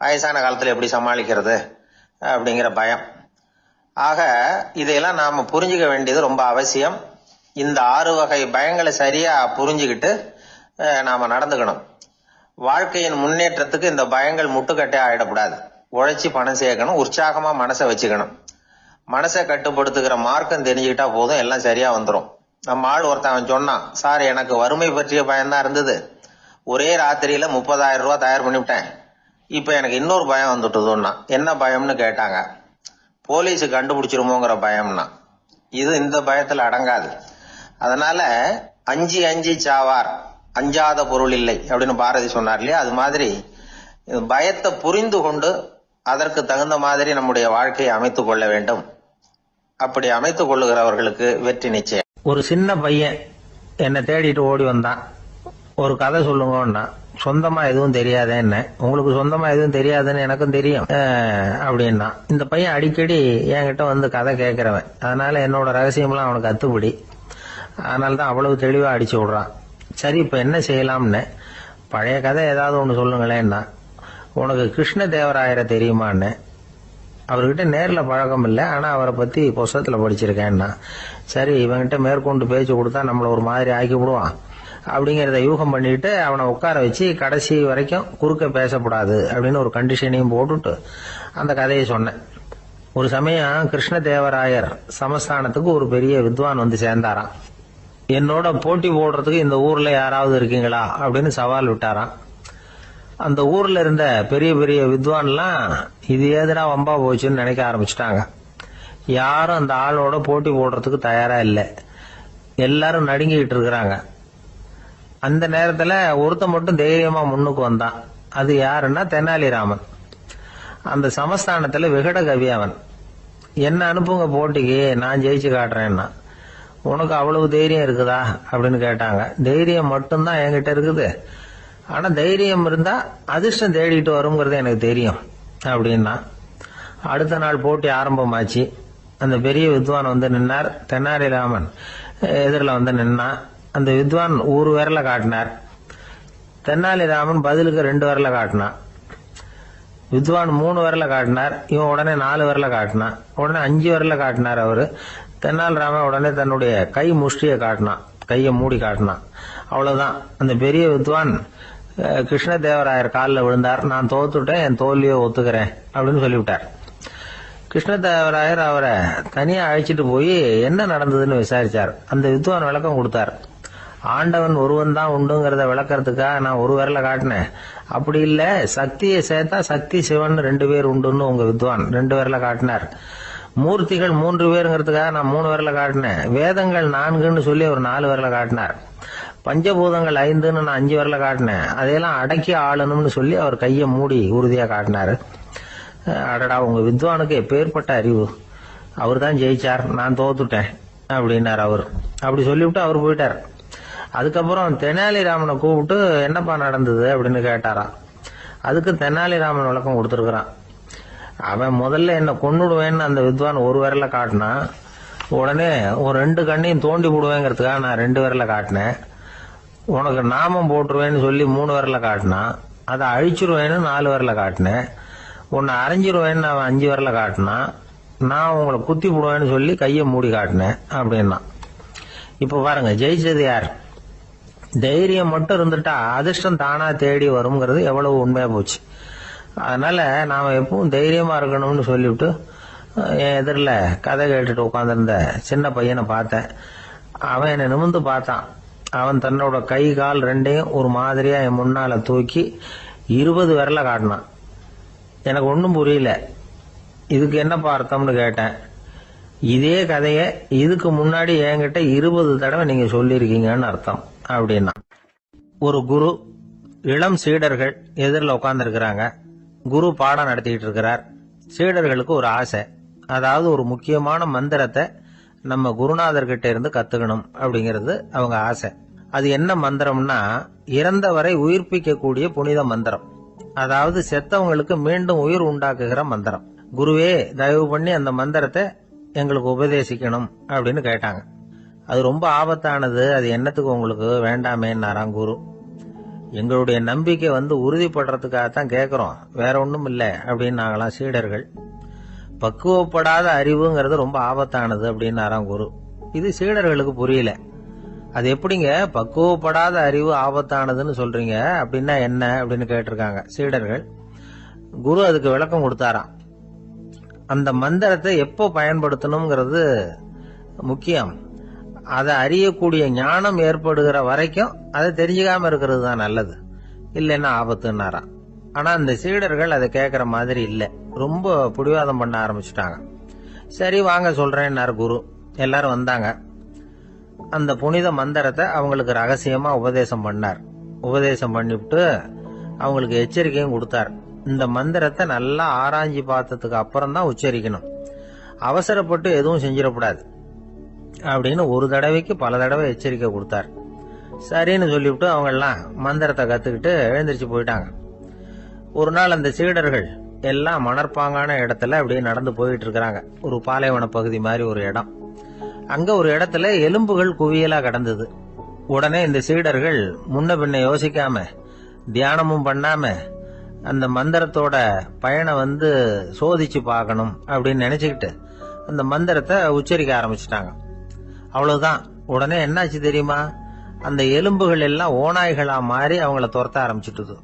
வயசான காலத்துல எப்படி சமாளிக்கிறது அப்படிங்கிற பயம். ஆக இதையெல்லாம் நாம புரிஞ்சுக்க வேண்டியது ரொம்ப அவசியம். இந்த 6 வகை பயங்களை சரியா புரிஞ்சுக்கிட்டு நாம நடந்துக்கணும். வாழ்க்கையின் முன்னேற்றத்துக்கு இந்த பயங்கள் முட்டுக்கட்டே ஆயிடக்கூடாது. உழைச்சி பணம் சேர்க்கணும், உற்சாகமா மனசை வச்சுக்கணும். மனசை கட்டுப்படுத்துகிற மார்க்கம் தெரிஞ்சுக்கிட்டா போதும், எல்லாம் சரியா வந்துடும். நம்ம ஆள் ஒருத்தன் சொன்னான், சார் எனக்கு வறுமை பற்றிய பயம்தான் இருந்தது, ஒரே ராத்திரியில 30,000 ரூபாய் தயார் பண்ணிவிட்டேன், இப்ப எனக்கு இன்னொரு பயம் வந்துட்டுதுன்னா. என்ன பயம்னு கேட்டாங்க. போலீஸு கண்டுபிடிச்சிருமோங்கிற பயம்னா. இது இந்த பயத்துல அடங்காது. அதனால அஞ்சி அஞ்சி சாவார், அஞ்சாத பொருள் இல்லை அப்படின்னு பாரதி சொன்னார் இல்லையா? அது மாதிரி பயத்தை புரிந்து கொண்டு அதற்கு தகுந்த மாதிரி நம்முடைய வாழ்க்கையை அமைத்துக் கொள்ள வேண்டும். அப்படி அமைத்துக் கொள்ளுகிறவர்களுக்கு வெற்றி நிச்சயம். ஒரு சின்ன பையன் என்னை தேடிட்டு ஓடி வந்தான். ஒரு கதை சொல்லுங்கன்னா, சொந்தமா எதுவும் தெரியாதே என்ன, உங்களுக்கு சொந்தமா எதுவும் தெரியாதுன்னு எனக்கும் தெரியும் அப்படின்னா. இந்த பையன் அடிக்கடி என்கிட்ட வந்து கதை கேட்கிறவன், அதனால என்னோட ரகசியம்லாம் அவனுக்கு அத்துப்படி. அதனால தான் அவ்வளவு தெளிவா அடிச்சு விடுறான். சரி, இப்ப என்ன செய்யலாம்னு, பழைய கதை ஏதாவது ஒன்று சொல்லுங்களேன்னா. உனக்கு கிருஷ்ணதேவராயரை தெரியுமான்னு. அவர்கிட்ட நேரில் பழக்கம் இல்லை, ஆனா அவரை பத்தி புஸ்தகத்துல படிச்சிருக்கேன்னா. சரி, இவன்கிட்ட மேற்கொண்டு பேச்சு கொடுத்தா நம்மள ஒரு மாதிரி ஆக்கி விடுவான் அப்படிங்கறத யூகம் பண்ணிட்டு அவனை உட்கார வச்சு கடைசி வரைக்கும் குறுக்க பேசக்கூடாது அப்படின்னு ஒரு கண்டிஷனையும் போட்டுட்டு அந்த கதையை சொன்னேன். ஒரு சமயம் கிருஷ்ணதேவராயர் சமஸ்தானத்துக்கு ஒரு பெரிய வித்வான் வந்து சேர்ந்தாராம். என்னோட போட்டி போடுறதுக்கு இந்த ஊர்ல யாராவது இருக்கீங்களா அப்படின்னு சவால் விட்டாராம். அந்த ஊர்ல இருந்த பெரிய பெரிய வித்வான்லாம் இது ஏதுடா வம்பா போச்சுன்னு நினைக்க ஆரம்பிச்சுட்டாங்க. யாரும் அந்த ஆளோட போட்டி போடுறதுக்கு தயாரா இல்லை. எல்லாரும் நடுங்கிட்டு இருக்கிறாங்க. அந்த நேரத்துல ஒருத்த மட்டும் தைரியமா முன்னுக்கு வந்தான். அது யாருன்னா தெனாலிராமன். அந்த சமஸ்தானத்துல விகட கவி அவன். என்ன அனுப்புங்க போட்டிக்கு, நான் ஜெயிச்சு காட்டுறேன்னா. உனக்கு அவ்வளவு தைரியம் இருக்குதா அப்படின்னு கேட்டாங்க. தைரியம் மட்டும்தான் என்கிட்ட இருக்குது, ஆனா தைரியம் இருந்தா அதிர்ஷ்டம் தேடிட்டு வருங்கிறது எனக்கு தெரியும் அப்படின்னா. அடுத்த நாள் போட்டி ஆரம்பமாச்சு. அந்த பெரிய வித்வான் வந்து நின்னார். தெனாலிராமன் எதிரில் வந்து நின்னா. அந்த வித்வான் ஒரு விரல காட்டினார். தெனாலிராமன் பதிலுக்கு 2 விரல காட்டினான். வித்வான் 3 விரல காட்டினார். இவன் உடனே 4 விரல காட்டினான். உடனே 5 விரல காட்டினார் அவரு. தெனாலிராமன் உடனே தன்னுடைய கை முஷ்டியை காட்டினான், கையை மூடி காட்டினான். அவ்வளவுதான். அந்த பெரிய வித்வான் கிருஷ்ணதேவராயர் காலில் விழுந்தார். நான் தோத்துட்டேன், என் தோல்வியை ஒத்துக்கிறேன் அப்படின்னு சொல்லிவிட்டார். கிருஷ்ணதேவராயர் அவரை தனியா அழைச்சிட்டு போய் என்ன நடந்ததுன்னு விசாரிச்சார். அந்த வித்வான் விளக்கம் கொடுத்தார். ஆண்டவன் ஒருவன் தான் உண்டுங்கிறத விளக்கறதுக்காக நான் ஒரு விரல காட்டினேன். அப்படி இல்ல, சக்தியை சேர்த்தா சக்தி சிவன் 2 பேர் உண்டுன்னு உங்க வித்வான் 2 விரல காட்டினார். மூர்த்திகள் 3 பேருங்கிறதுக்காக நான் 3 விரல காட்டினேன். வேதங்கள் 4ன்னு சொல்லி ஒரு 4 விரல காட்டினார். பஞ்சபூதங்கள் 5ன்னு நான் 5 விரல காட்டினேன். அதையெல்லாம் அடக்கி ஆளணும்னு சொல்லி அவர் கையை மூடி உறுதியா காட்டினாரு. அடடா, உங்க வித்வானுக்கு எப்பேற்பட்ட அறிவு, அவர் தான் ஜெயிச்சார், நான் தோத்துட்டேன் அப்படின்னார் அவர். அப்படி சொல்லிவிட்டு அவர் போயிட்டார். அதுக்கப்புறம் தெனாலிராமனை கூப்பிட்டு என்னப்பா நடந்தது அப்படின்னு கேட்டாராம். அதுக்கு தெனாலிராமன் விளக்கம் கொடுத்துருக்கிறான். அவன் முதல்ல என்ன கொன்னுடுவேன்னு அந்த வித்வான் ஒரு விரல காட்டினான். உடனே ஒரு 2 கண்ணையும் தோண்டி விடுவேங்கிறதுக்காக நான் 2 விரல காட்டினேன். உனக்கு நாமம் போட்டுருவேன்னு சொல்லி 3 விரல காட்டினான். அதை அழிச்சிருவேன்னு 4 விரல காட்டினேன். உன்னை அரைஞ்சிருவேன்னு அவன் 5 விரல காட்டினான். நான் உங்களை குத்தி விடுவேன்னு சொல்லி கையை மூடி காட்டினேன் அப்படின்னா. இப்ப பாருங்க, ஜெயிச்சது யார்? தைரியம் மட்டும் இருந்துட்டா அதிர்ஷ்டம் தானா தேடி வருங்கிறது எவ்வளவு உண்மையா போச்சு. அதனால நாம எப்பவும் தைரியமா இருக்கணும்னு சொல்லிவிட்டு என் எதிரில் கதை கேட்டுட்டு உட்காந்துருந்த சின்ன பையனை பார்த்தேன். அவன் என்னை நிமிர்ந்து பார்த்தான். அவன் தன்னோட கை கால் 2ஐயும் ஒரு மாதிரியா என் முன்னால தூக்கி 20 விரல காட்டினான். எனக்கு ஒன்றும் புரியல. இதுக்கு என்னப்பா அர்த்தம்னு கேட்டேன். இதே கதையை இதுக்கு முன்னாடி என்கிட்ட 20 தடவை நீங்க சொல்லியிருக்கீங்கன்னு அர்த்தம் அப்படின்னா. ஒரு குரு, இளம் சீடர்கள் எதிரில் உட்கார்ந்துருக்கிறாங்க. குரு பாடம் நடத்திக்கிட்டு இருக்கிறார். சீடர்களுக்கு ஒரு ஆசை, அதாவது ஒரு முக்கியமான மந்திரத்தை நம்ம குருநாதர்கிட்ட இருந்து கத்துக்கணும் அப்படிங்கிறது அவங்க ஆசை. அது என்ன மந்திரம்னா, இறந்தவரை உயிர்ப்பிக்கக்கூடிய புனித மந்திரம். அதாவது செத்தவங்களுக்கு மீண்டும் உயிர் உண்டாக்குகிற மந்திரம். குருவே, தயவு பண்ணி அந்த மந்திரத்தை எங்களுக்கு உபதேசிக்கணும் அப்படின்னு கேட்டாங்க. அது ரொம்ப ஆபத்தானது, அது என்னத்துக்கு உங்களுக்கு வேண்டாமேன்னாராம் குரு. எங்களுடைய நம்பிக்கை உறுதிப்படுறதுக்காகத்தான் கேட்கிறோம், வேற ஒன்றும் இல்லை அப்படின்னு நாங்களாம் சீடர்கள். பக்குவப்படாத அறிவுங்கிறது ரொம்ப ஆபத்தானது அப்படின்னாராம் குரு. இது சீடர்களுக்கு புரியல. அது எப்படிங்க பக்குவப்படாத அறிவு ஆபத்தானதுன்னு சொல்றீங்க, அப்படின்னா என்ன அப்படின்னு கேட்டிருக்காங்க சீடர்கள். குரு அதுக்கு விளக்கம் கொடுத்தாராம். அந்த மந்திரத்தை எப்போ பயன்படுத்தணுங்கிறது முக்கியம். அதை அறியக்கூடிய ஞானம் ஏற்படுகிற வரைக்கும் அதை தெரிஞ்சுக்காம இருக்கிறது தான் நல்லது, இல்லைன்னா ஆபத்துன்னாராம். ஆனா அந்த சீடர்கள் அதை கேட்கற மாதிரி இல்லை, ரொம்ப பிடிவாதம் பண்ண ஆரம்பிச்சுட்டாங்க. சரி வாங்க சொல்றேன்னாரு குரு. எல்லாரும் வந்தாங்க. அந்த புனித மந்திரத்தை அவங்களுக்கு ரகசியமா உபதேசம் பண்ணார். உபதேசம் பண்ணிவிட்டு அவங்களுக்கு எச்சரிக்கையும் கொடுத்தார். இந்த மந்திரத்தை நல்லா ஆராய்ச்சி பார்த்ததுக்கு அப்புறம் தான் உச்சரிக்கணும், அவசரப்பட்டு எதுவும் செஞ்சிடக்கூடாது அப்படின்னு ஒரு தடவைக்கு பல தடவை எச்சரிக்கை கொடுத்தார். சரின்னு சொல்லிவிட்டு அவங்க எல்லாம் மந்திரத்தை கத்துக்கிட்டு எழுந்திரிச்சு போயிட்டாங்க. ஒரு நாள் அந்த சீடர்கள் எல்லாம் மணற்பாங்கான இடத்துல அப்படியே நடந்து போயிட்டு இருக்கிறாங்க. ஒரு பாலைவன பகுதி மாதிரி ஒரு இடம். அங்க ஒரு இடத்துல எலும்புகள் குவியலா கிடந்தது. உடனே இந்த சீடர்கள் முன்ன பின்ன யோசிக்காம, தியானமும் பண்ணாம அந்த மந்திரத்தோட பயனை சோதிச்சு பார்க்கணும் அப்படின்னு நினைச்சுக்கிட்டு அந்த மந்திரத்தை உச்சரிக்க ஆரம்பிச்சுட்டாங்க. அவ்வளவுதான். உடனே என்னாச்சு தெரியுமா? அந்த எலும்புகள் எல்லாம் ஓநாய்களா மாறி அவங்கள துரத்த ஆரம்பிச்சுட்டுது.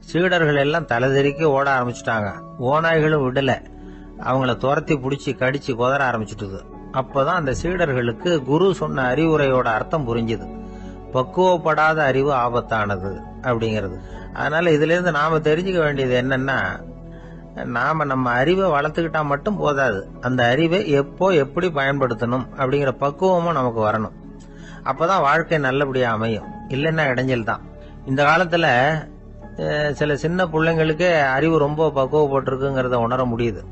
சீடர்கள் எல்லாம் தலைதெறிக்க ஓட ஆரம்பிச்சுட்டாங்க. ஓநாய்களும் விடல, அவங்கள துரத்தி பிடிச்சி கடிச்சு கொதற ஆரம்பிச்சுட்டுது. அப்பதான் அந்த சீடர்களுக்கு குரு சொன்ன அறிவுரையோட அர்த்தம் புரிஞ்சுது. பக்குவப்படாத அறிவு ஆபத்தானது அப்படிங்கிறது. அதனால இதுல இருந்து நாம தெரிஞ்சுக்க வேண்டியது என்னன்னா, நாம நம்ம அறிவை வளர்த்துக்கிட்டா மட்டும் போதாது, அந்த அறிவை எப்போ எப்படி பயன்படுத்தணும் அப்படிங்கிற பக்குவமும் நமக்கு வரணும். அப்பதான் வாழ்க்கை நல்லபடியா அமையும், இல்லைன்னா இடைஞ்சல் தான். இந்த காலத்துல சில சின்ன பிள்ளைங்களுக்கே அறிவு ரொம்ப பக்குவப்பட்டிருக்குங்கிறத உணர முடியுது.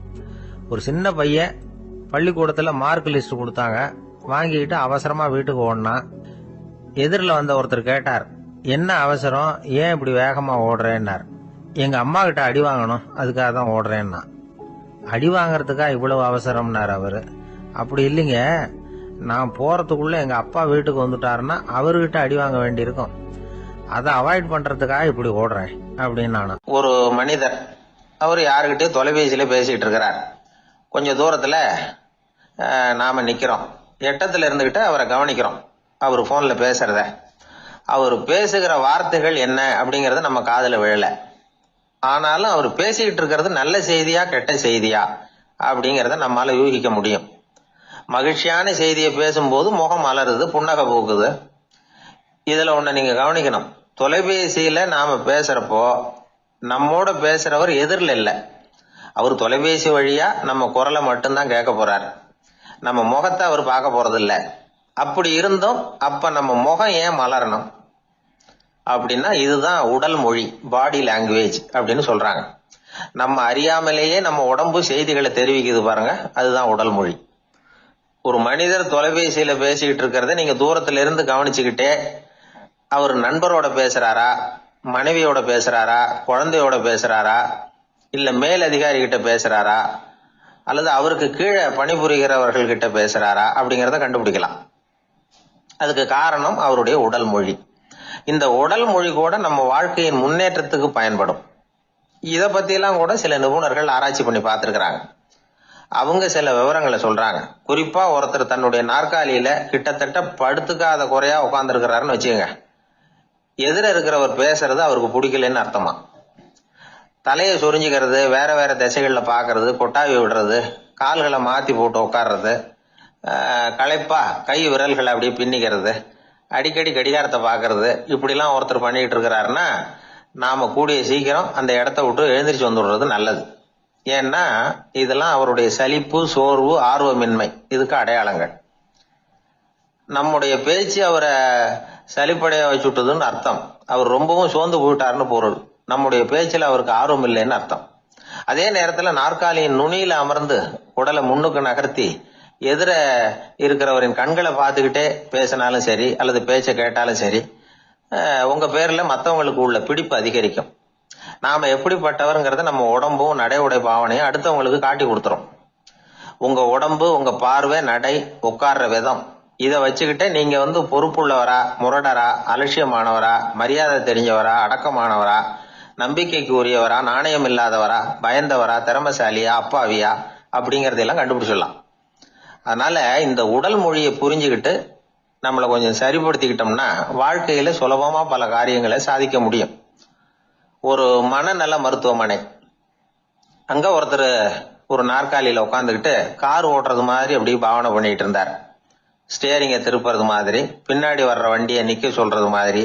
ஒரு சின்ன பையன் பள்ளிக்கூடத்துல மார்க் லிஸ்ட் கொடுத்தாங்க, வாங்கிக்கிட்டு அவசரமா வீட்டுக்கு ஓடினான். எதிரில் வந்த ஒருத்தர் கேட்டார், என்ன அவசரம், ஏன் இப்படி வேகமா ஓடுறேன்னார். எங்க அம்மா கிட்ட அடி வாங்கணும், அதுக்காக தான் ஓடுறேன்னா. அடி வாங்கறதுக்கா இவ்வளவு அவசரம்னார் அவரு. அப்படி இல்லைங்க, நான் போறதுக்குள்ள எங்க அப்பா வீட்டுக்கு வந்துட்டாருன்னா அவர்கிட்ட அடி வாங்க வேண்டியிருக்கும், அதை அவாய்ட் பண்றதுக்காக இப்படி ஓடுறேன் அப்படின்னு நானும். ஒரு மனிதர், அவர் யாருக்கிட்டே தொலைபேசியில பேசிட்டு இருக்கிறார். கொஞ்சம் தூரத்துல நாம நிக்கிறோம். எட்டத்துல இருந்துகிட்டு அவரை கவனிக்கிறோம். அவர் போன்ல பேசுறத, அவர் பேசுகிற வார்த்தைகள் என்ன அப்படிங்கறது நம்ம காதுல விழல. ஆனாலும் அவர் பேசிக்கிட்டு இருக்கிறது நல்ல செய்தியா கெட்ட செய்தியா அப்படிங்கறத நம்மால யூகிக்க முடியும். மகிழ்ச்சியான செய்தியை பேசும்போது முகம் மலருது, புன்னகை பூக்குது. இதுல ஒண்ணு நீங்க கவனிக்கணும், தொலைபேசியில நாம பேசுறப்போ நம்மோட பேசுறவர் எதிரில் இல்ல, அவர் தொலைபேசி வழியா நம்ம குரலை மட்டும்தான் கேட்க போறார், நம்ம முகத்தை அவர் பார்க்க போறது இல்ல. அப்படி இருந்தும் அப்ப நம்ம முகம் ஏன் மலரணும் அப்படின்னா, இதுதான் உடல் மொழி, பாடி லாங்குவேஜ் அப்படின்னு சொல்றாங்க. நம்ம அறியாமலேயே நம்ம உடம்பு செய்திகளை தெரிவிக்குது பாருங்க, அதுதான் உடல் மொழி. ஒரு மனிதர் தொலைபேசியில பேசிக்கிட்டு இருக்கிறத நீங்க தூரத்துல இருந்து கவனிச்சுக்கிட்டே அவர் நண்பரோட பேசுறாரா மனைவியோட பேசுறாரா, குழந்தையோட பேசுறாரா, இல்ல மேல் அதிகாரி கிட்ட பேசுறாரா, அல்லது அவருக்கு கீழே பணிபுரிகிறவர்கள் கிட்ட பேசுறாரா அப்படிங்கறத கண்டுபிடிக்கலாம். அதுக்கு காரணம் அவருடைய உடல் மொழி. இந்த உடல் மொழி கூட நம்ம வாழ்க்கையின் முன்னேற்றத்துக்கு பயன்படும். இத பத்தி எல்லாம் கூட சில நிபுணர்கள் ஆராய்ச்சி பண்ணி பார்த்திருக்கிறாங்க. அவங்க சில விவரங்களை சொல்றாங்க. குறிப்பா ஒருத்தர் தன்னுடைய நாற்காலியில கிட்டத்தட்ட படுத்துக்காத குறையா உட்கார்ந்து இருக்கிறாருன்னு வச்சுக்கோங்க. எதிர இருக்கிறவர் பேசுறது அவருக்கு பிடிக்கலன்னு அர்த்தமா. தலையை சொரிஞ்சுக்கிறது, வேற வேற திசைகள்ல பாக்குறது, கொட்டாவி விடுறது, கால்களை மாத்தி போட்டு உட்கார்றது, களைப்பா கை விரல்களை அப்படியே பின்னிக்கிறது, அடிக்கடி கடிகாரத்தை பாக்குறது, இப்படிலாம் ஒருத்தர் பண்ணிட்டு இருக்கிறாருன்னா நாம கூடிய சீக்கிரம் அந்த இடத்த விட்டு எழுந்திரிச்சு வந்துடுறது நல்லது. ஏன்னா இதெல்லாம் அவருடைய சலிப்பு, சோர்வு, ஆர்வமின்மை இதுக்கு அடையாளங்கள். நம்முடைய பேச்சு அவரை சலிப்படைய வச்சுட்டதுன்னு அர்த்தம். அவர் ரொம்பவும் சோர்ந்து போயிட்டாருன்னு பொருள். நம்முடைய பேச்சில் அவருக்கு ஆர்வம் இல்லைன்னு அர்த்தம். அதே நேரத்தில் நாற்காலியின் நுனியில அமர்ந்து உடலை முன்னுக்கு நகர்த்தி எதிர இருக்கிறவரின் கண்களை பார்த்துக்கிட்டே பேசினாலும் சரி அல்லது பேச்சை கேட்டாலும் சரி, உங்க பேர்ல மற்றவங்களுக்கு உள்ள பிடிப்பு அதிகரிக்கும். நாம எப்படிப்பட்டவர்ங்கிறத நம்ம உடம்பும் நடை உடை பாவனையும் அடுத்தவங்களுக்கு காட்டி கொடுத்துரும். உங்க உடம்பு, உங்க பார்வை, நடை, உட்கார்ற விதம் இதை வச்சுக்கிட்டே நீங்க பொறுப்புள்ளவரா, முரடரா, அலட்சியமானவரா, மரியாதை தெரிஞ்சவரா, அடக்கமானவரா, நம்பிக்கைக்கு உரியவரா, நாணயம் இல்லாதவரா, பயந்தவரா, திறமைசாலியா, அப்பாவியா அப்படிங்கறதெல்லாம் கண்டுபிடிச்சிடலாம். அதனால இந்த உடல் மொழியை புரிஞ்சுக்கிட்டு நம்மளை கொஞ்சம் சரிப்படுத்திக்கிட்டோம்னா வாழ்க்கையில சுலபமா பல காரியங்களை சாதிக்க முடியும். ஒரு மனநல மருத்துவமனை, அங்க ஒருத்தர் ஒரு நாற்காலியில உட்காந்துக்கிட்டு கார் ஓட்டுறது மாதிரி அப்படி பாவனை பண்ணிட்டு இருந்தார். ஸ்டேரிங்கை திருப்புறது மாதிரி, பின்னாடி வர்ற வண்டியை நிக்க சொல்றது மாதிரி,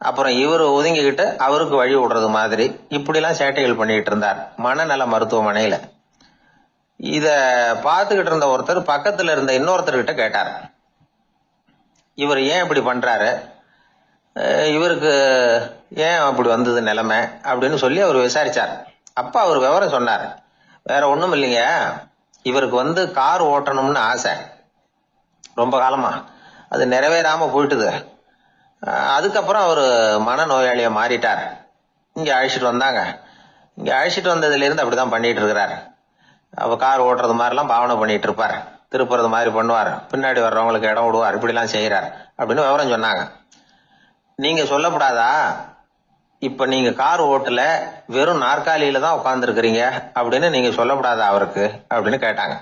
அப்புறம் இவர் ஒதுங்கிக்கிட்டு அவருக்கு வழி விடுறது மாதிரி, இப்படிலாம் சேட்டைகள் பண்ணிட்டு இருந்தார் மனநல மருத்துவமனையில. இத பார்த்துக்கிட்டு இருந்த ஒருத்தர் பக்கத்துல இருந்த இன்னொருத்தர்கிட்ட கேட்டார், இவர் ஏன் இப்படி பண்றாரு, இவருக்கு ஏன் அப்படி வந்தது நிலைமை அப்படின்னு சொல்லி அவர் விசாரிச்சார். அப்ப அவர் விவரம் சொன்னார். வேற ஒண்ணும் இல்லைங்க, இவருக்கு கார் ஓட்டணும்னு ஆசை ரொம்ப காலமா, அது நிறைவேறாம போயிட்டுது. அதுக்கப்புறம் அவர் மனநோயாளியா மாறிட்டார். இங்க அழைச்சிட்டு வந்தாங்க. இங்க அழைச்சிட்டு வந்ததுல இருந்து அப்படிதான் பண்ணிட்டு இருக்கிறாரு. அவ கார் ஓட்டுறது மாதிரிலாம் பாவனை பண்ணிட்டு இருப்பார், திருப்புறது மாதிரி பண்ணுவார், பின்னாடி வர்றவங்களுக்கு இடம் விடுவார், இப்படிலாம் செய்யறார் அப்படின்னு விவரம் சொன்னாங்க. நீங்க சொல்லப்படாதா, இப்ப நீங்க கார் ஓட்டல, வெறும் நாற்காலியில தான் உட்கார்ந்து இருக்கிறீங்க அப்படின்னு நீங்க சொல்லப்படாதா அவருக்கு அப்படின்னு கேட்டாங்க.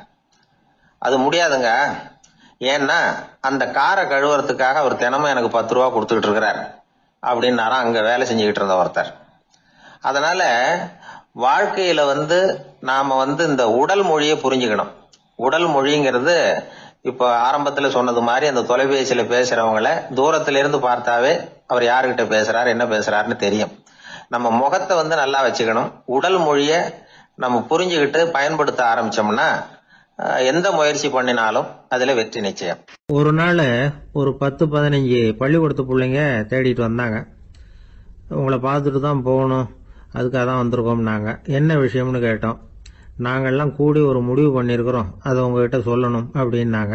அது முடியாதுங்க, ஏன்னா அந்த காரை கழுவுறதுக்காக அவர் தினமும் எனக்கு 10 ரூபா கொடுத்துக்கிட்டு இருக்கிறார் அப்படின்னாராம் அங்க வேலை செஞ்சுக்கிட்டு இருந்த ஒருத்தர். அதனால வாழ்க்கையில நாம இந்த உடல் மொழியை புரிஞ்சுக்கணும். உடல் மொழிங்கிறது இப்ப ஆரம்பத்துல சொன்னது மாதிரி அந்த தொலைபேசியில பேசுறவங்கள தூரத்துல இருந்து பார்த்தாவே அவர் யாருகிட்ட பேசுறாரு, என்ன பேசுறாருன்னு தெரியும். நம்ம முகத்தை நல்லா வச்சுக்கணும். உடல் மொழிய நம்ம புரிஞ்சுக்கிட்டு பயன்படுத்த ஆரம்பிச்சோம்னா எந்த முயற்சி பண்ணினாலும் அதுல வெற்றி நிச்சயம். ஒரு நாள் ஒரு 10-15 பள்ளிக்கூடத்து பிள்ளைங்க தேடிட்டு வந்தாங்க. உங்களை பார்த்துட்டு தான் போகணும், அதுக்காக தான் வந்திருக்கோம்னாங்க. என்ன விஷயம்னு கேட்டோம். நாங்கள்லாம் கூடி ஒரு முடிவு பண்ணியிருக்கிறோம், அதை உங்ககிட்ட சொல்லணும் அப்படின்னாங்க.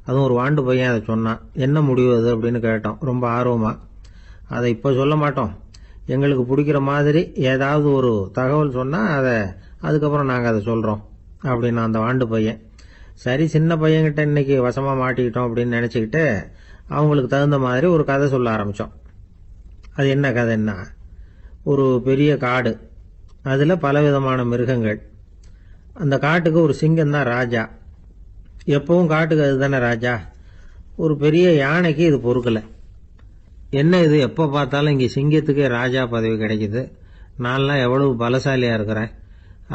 அதுவும் ஒரு வாண்டு பையன் அதை சொன்னான். என்ன முடிவு அது அப்படின்னு கேட்டோம் ரொம்ப ஆர்வமா. அதை இப்போ சொல்ல மாட்டோம், எங்களுக்கு பிடிக்கிற மாதிரி ஏதாவது ஒரு தகவல் சொன்னால் அதுக்கப்புறம் நாங்கள் அதை சொல்கிறோம் அப்படின்னா அந்த வாண்டு பையன். சரி, சின்ன பையன்கிட்ட இன்னைக்கு வசமாக மாட்டிக்கிட்டோம் அப்படின்னு நினச்சிக்கிட்டு அவங்களுக்கு தகுந்த மாதிரி ஒரு கதை சொல்ல ஆரம்பித்தோம். அது என்ன கதைன்னா, ஒரு பெரிய காடு, அதில் பலவிதமான மிருகங்கள். அந்த காட்டுக்கு ஒரு சிங்கம் தான் ராஜா. எப்பவும் காட்டுக்கு அது தானே ராஜா. ஒரு பெரிய யானைக்கு இது பொறுக்கலை. என்ன இது, எப்போ பார்த்தாலும் இங்கே சிங்கத்துக்கே ராஜா பதவி கிடைக்குது, நான்லாம் எவ்வளவு பலசாலியாக இருக்கிறேன்,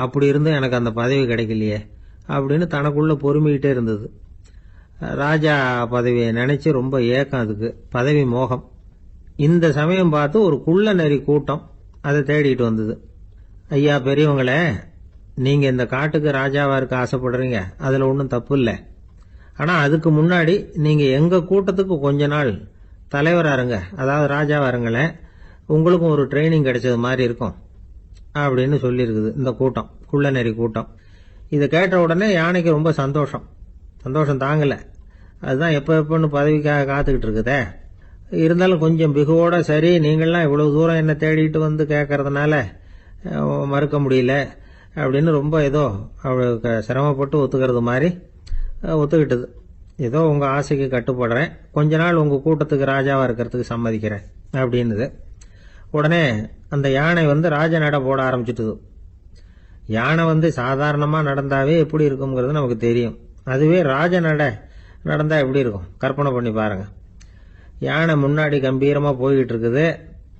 அப்படி இருந்து எனக்கு அந்த பதவி கிடைக்கலையே அப்படின்னு தனக்குள்ள பொறுமிக்கிட்டே இருந்தது. ராஜா பதவியை நினைச்சு ரொம்ப ஏக்கம், அதுக்கு பதவி மோகம். இந்த சமயம் பார்த்து ஒரு குள்ள நெறி கூட்டம் அதை தேடிட்டு வந்தது. ஐயா பெரியவங்களே, நீங்க இந்த காட்டுக்கு ராஜாவா இருக்க ஆசைப்படுறீங்க, அதுல ஒன்றும் தப்பு இல்லை. ஆனா அதுக்கு முன்னாடி நீங்க எங்க கூட்டத்துக்கு கொஞ்ச நாள் தலைவரா இருங்க, அதாவது ராஜாவா இருங்களேன், உங்களுக்கும் ஒரு ட்ரைனிங் கிடைச்சது மாதிரி இருக்கும் அப்படின்னு சொல்லியிருக்குது இந்த கூட்டம், குள்ள நெறி கூட்டம். இதை கேட்ட உடனே யானைக்கு ரொம்ப சந்தோஷம் தாங்கல. அதுதான் எப்பன்னு பதவிக்காக காத்துக்கிட்டு இருக்குதே. இருந்தாலும் கொஞ்சம் பிகுவோட, சரி நீங்கள்லாம் இவ்வளவு தூரம் என்ன தேடிட்டு வந்து கேட்கறதுனால மறுக்க முடியல அப்படின்னு ரொம்ப ஏதோ அவளுக்கு சிரமப்பட்டு ஒத்துக்கிறது மாதிரி ஒத்துக்கிட்டது. ஏதோ உங்கள் ஆசைக்கு கட்டுப்படுறேன், கொஞ்ச நாள் உங்கள் கூட்டத்துக்கு ராஜாவாக இருக்கிறதுக்கு சம்மதிக்கிறேன் அப்படின்னுது. உடனே அந்த யானை ராஜ நட போட ஆரம்பிச்சுட்டுது. யானை சாதாரணமாக நடந்தாவே எப்படி இருக்குங்கிறது நமக்கு தெரியும். அதுவே ராஜ நட நடந்தால் எப்படி இருக்கும் கற்பனை பண்ணி பாருங்க. யானை முன்னாடி கம்பீரமாக போய்கிட்டு இருக்குது,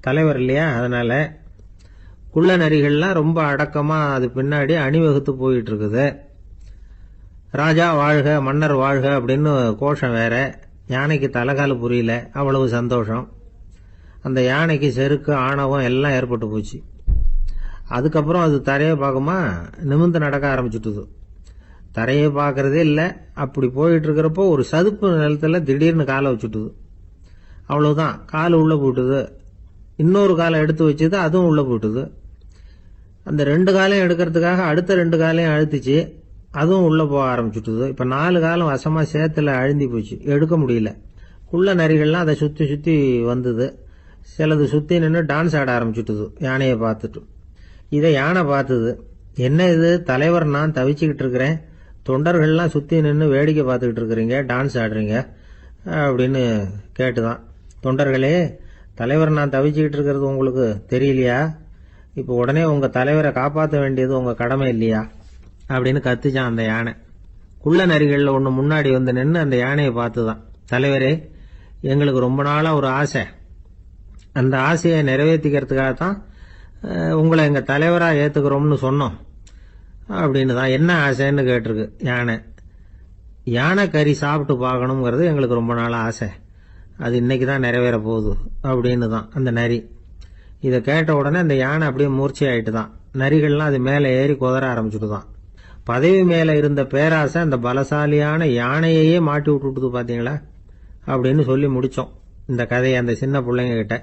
தலைவர் இல்லையா, அதனால குள்ள நரிகள்லாம் ரொம்ப அடக்கமாக அது பின்னாடி அணிவகுத்து போயிட்டு இருக்குது. ராஜா வாழ்க, மன்னர் வாழ்க அப்படின்னு கோஷம் வேற. யானைக்கு தலைகால புரியல, அவ்வளவு சந்தோஷம். அந்த யானைக்கு செருக்கு, ஆணவம் எல்லாம் ஏற்பட்டு போச்சு. அதுக்கப்புறம் அது தரையை பார்க்குமா, நிமிர்ந்து நடக்க ஆரம்பிச்சுட்டுது. தரையை பார்க்கறதே இல்லை. அப்படி போயிட்டு இருக்கிறப்போ ஒரு சதுப்பு நிலத்துல திடீர்னு காலை வச்சுட்டுது. அவ்வளவுதான், கால் உள்ள போட்டுது. இன்னொரு காலை எடுத்து வச்சுது, அதுவும் உள்ள போட்டுது. அந்த 2 காலையும் எடுக்கிறதுக்காக அடுத்த 2 காலையும் அழுத்திச்சு, அதுவும் உள்ள போக ஆரம்பிச்சுட்டுது. இப்ப 4 காலம் வசமா சேத்துல அழுந்தி போச்சு, எடுக்க முடியல. குள்ள நரிகள்லாம் அதை சுத்தி சுத்தி வந்தது. சிலது சுத்தி நின்று டான்ஸ் ஆட ஆரம்பிச்சுட்டுது யானையை பார்த்துட்டு. இதை யானை பார்த்தது. என்ன இது தலைவர், நான் தவிச்சுக்கிட்டு இருக்கிறேன், தொண்டர்கள்லாம் சுத்தி நின்று வேடிக்கை பார்த்துக்கிட்டு இருக்கிறீங்க, டான்ஸ் ஆடுறீங்க அப்படின்னு கேட்டுதான். தொண்டர்களே, தலைவர் நான் தவிச்சுக்கிட்டு இருக்கிறது உங்களுக்கு தெரியலையா? இப்போ உடனே உங்க தலைவரை காப்பாற்ற வேண்டியது உங்க கடமை இல்லையா அப்படின்னு கத்துச்சான் அந்த யானை. குள்ள நரிகள்ல ஒன்று முன்னாடி நின்று அந்த யானையை பார்த்துதான், தலைவரே எங்களுக்கு ரொம்ப நாளா ஒரு ஆசை, அந்த ஆசையை நிறைவேற்றிக்கிறதுக்காகத்தான் உங்களை எங்க தலைவரா ஏத்துக்கிறோம்னு சொன்னோம் அப்படின்னு தான். என்ன ஆசைன்னு கேட்டிருக்கு யானை. யானை கறி சாப்பிட்டு பார்க்கணுங்கிறது எங்களுக்கு ரொம்ப நாள் ஆசை, அது இன்னைக்கு தான் நிறைவேற போகுது அப்படின்னு தான் அந்த நரி. இதை கேட்ட உடனே அந்த யானை அப்படியே மூர்ச்சி ஆயிட்டு தான். நரிகள்லாம் அது மேலே ஏறி குதற ஆரம்பிச்சுட்டு தான். பதவி மேல இருந்த பேராசை அந்த பலசாலியான யானையையே மாட்டி விட்டுட்டு பாத்தீங்களா அப்படின்னு சொல்லி முடிச்சோம் இந்த கதையை அந்த சின்ன பிள்ளைங்க கிட்ட.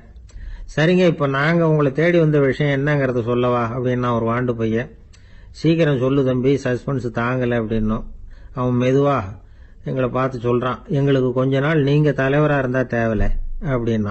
சரிங்க, இப்ப நாங்க உங்களை தேடி வந்த விஷயம் என்னங்கறத சொல்லவா அப்படின்னா ஒரு வாண்டு பையன். சீக்கிரம் சொல்லு தம்பி, சஸ்பென்ஸ் தாங்கல அப்படின்னோம். அவன் மெதுவா எங்களை பார்த்து சொல்றான், எங்களுக்கு கொஞ்ச நாள் நீங்க தலைவரா இருந்தா தேவல அப்படின்னா.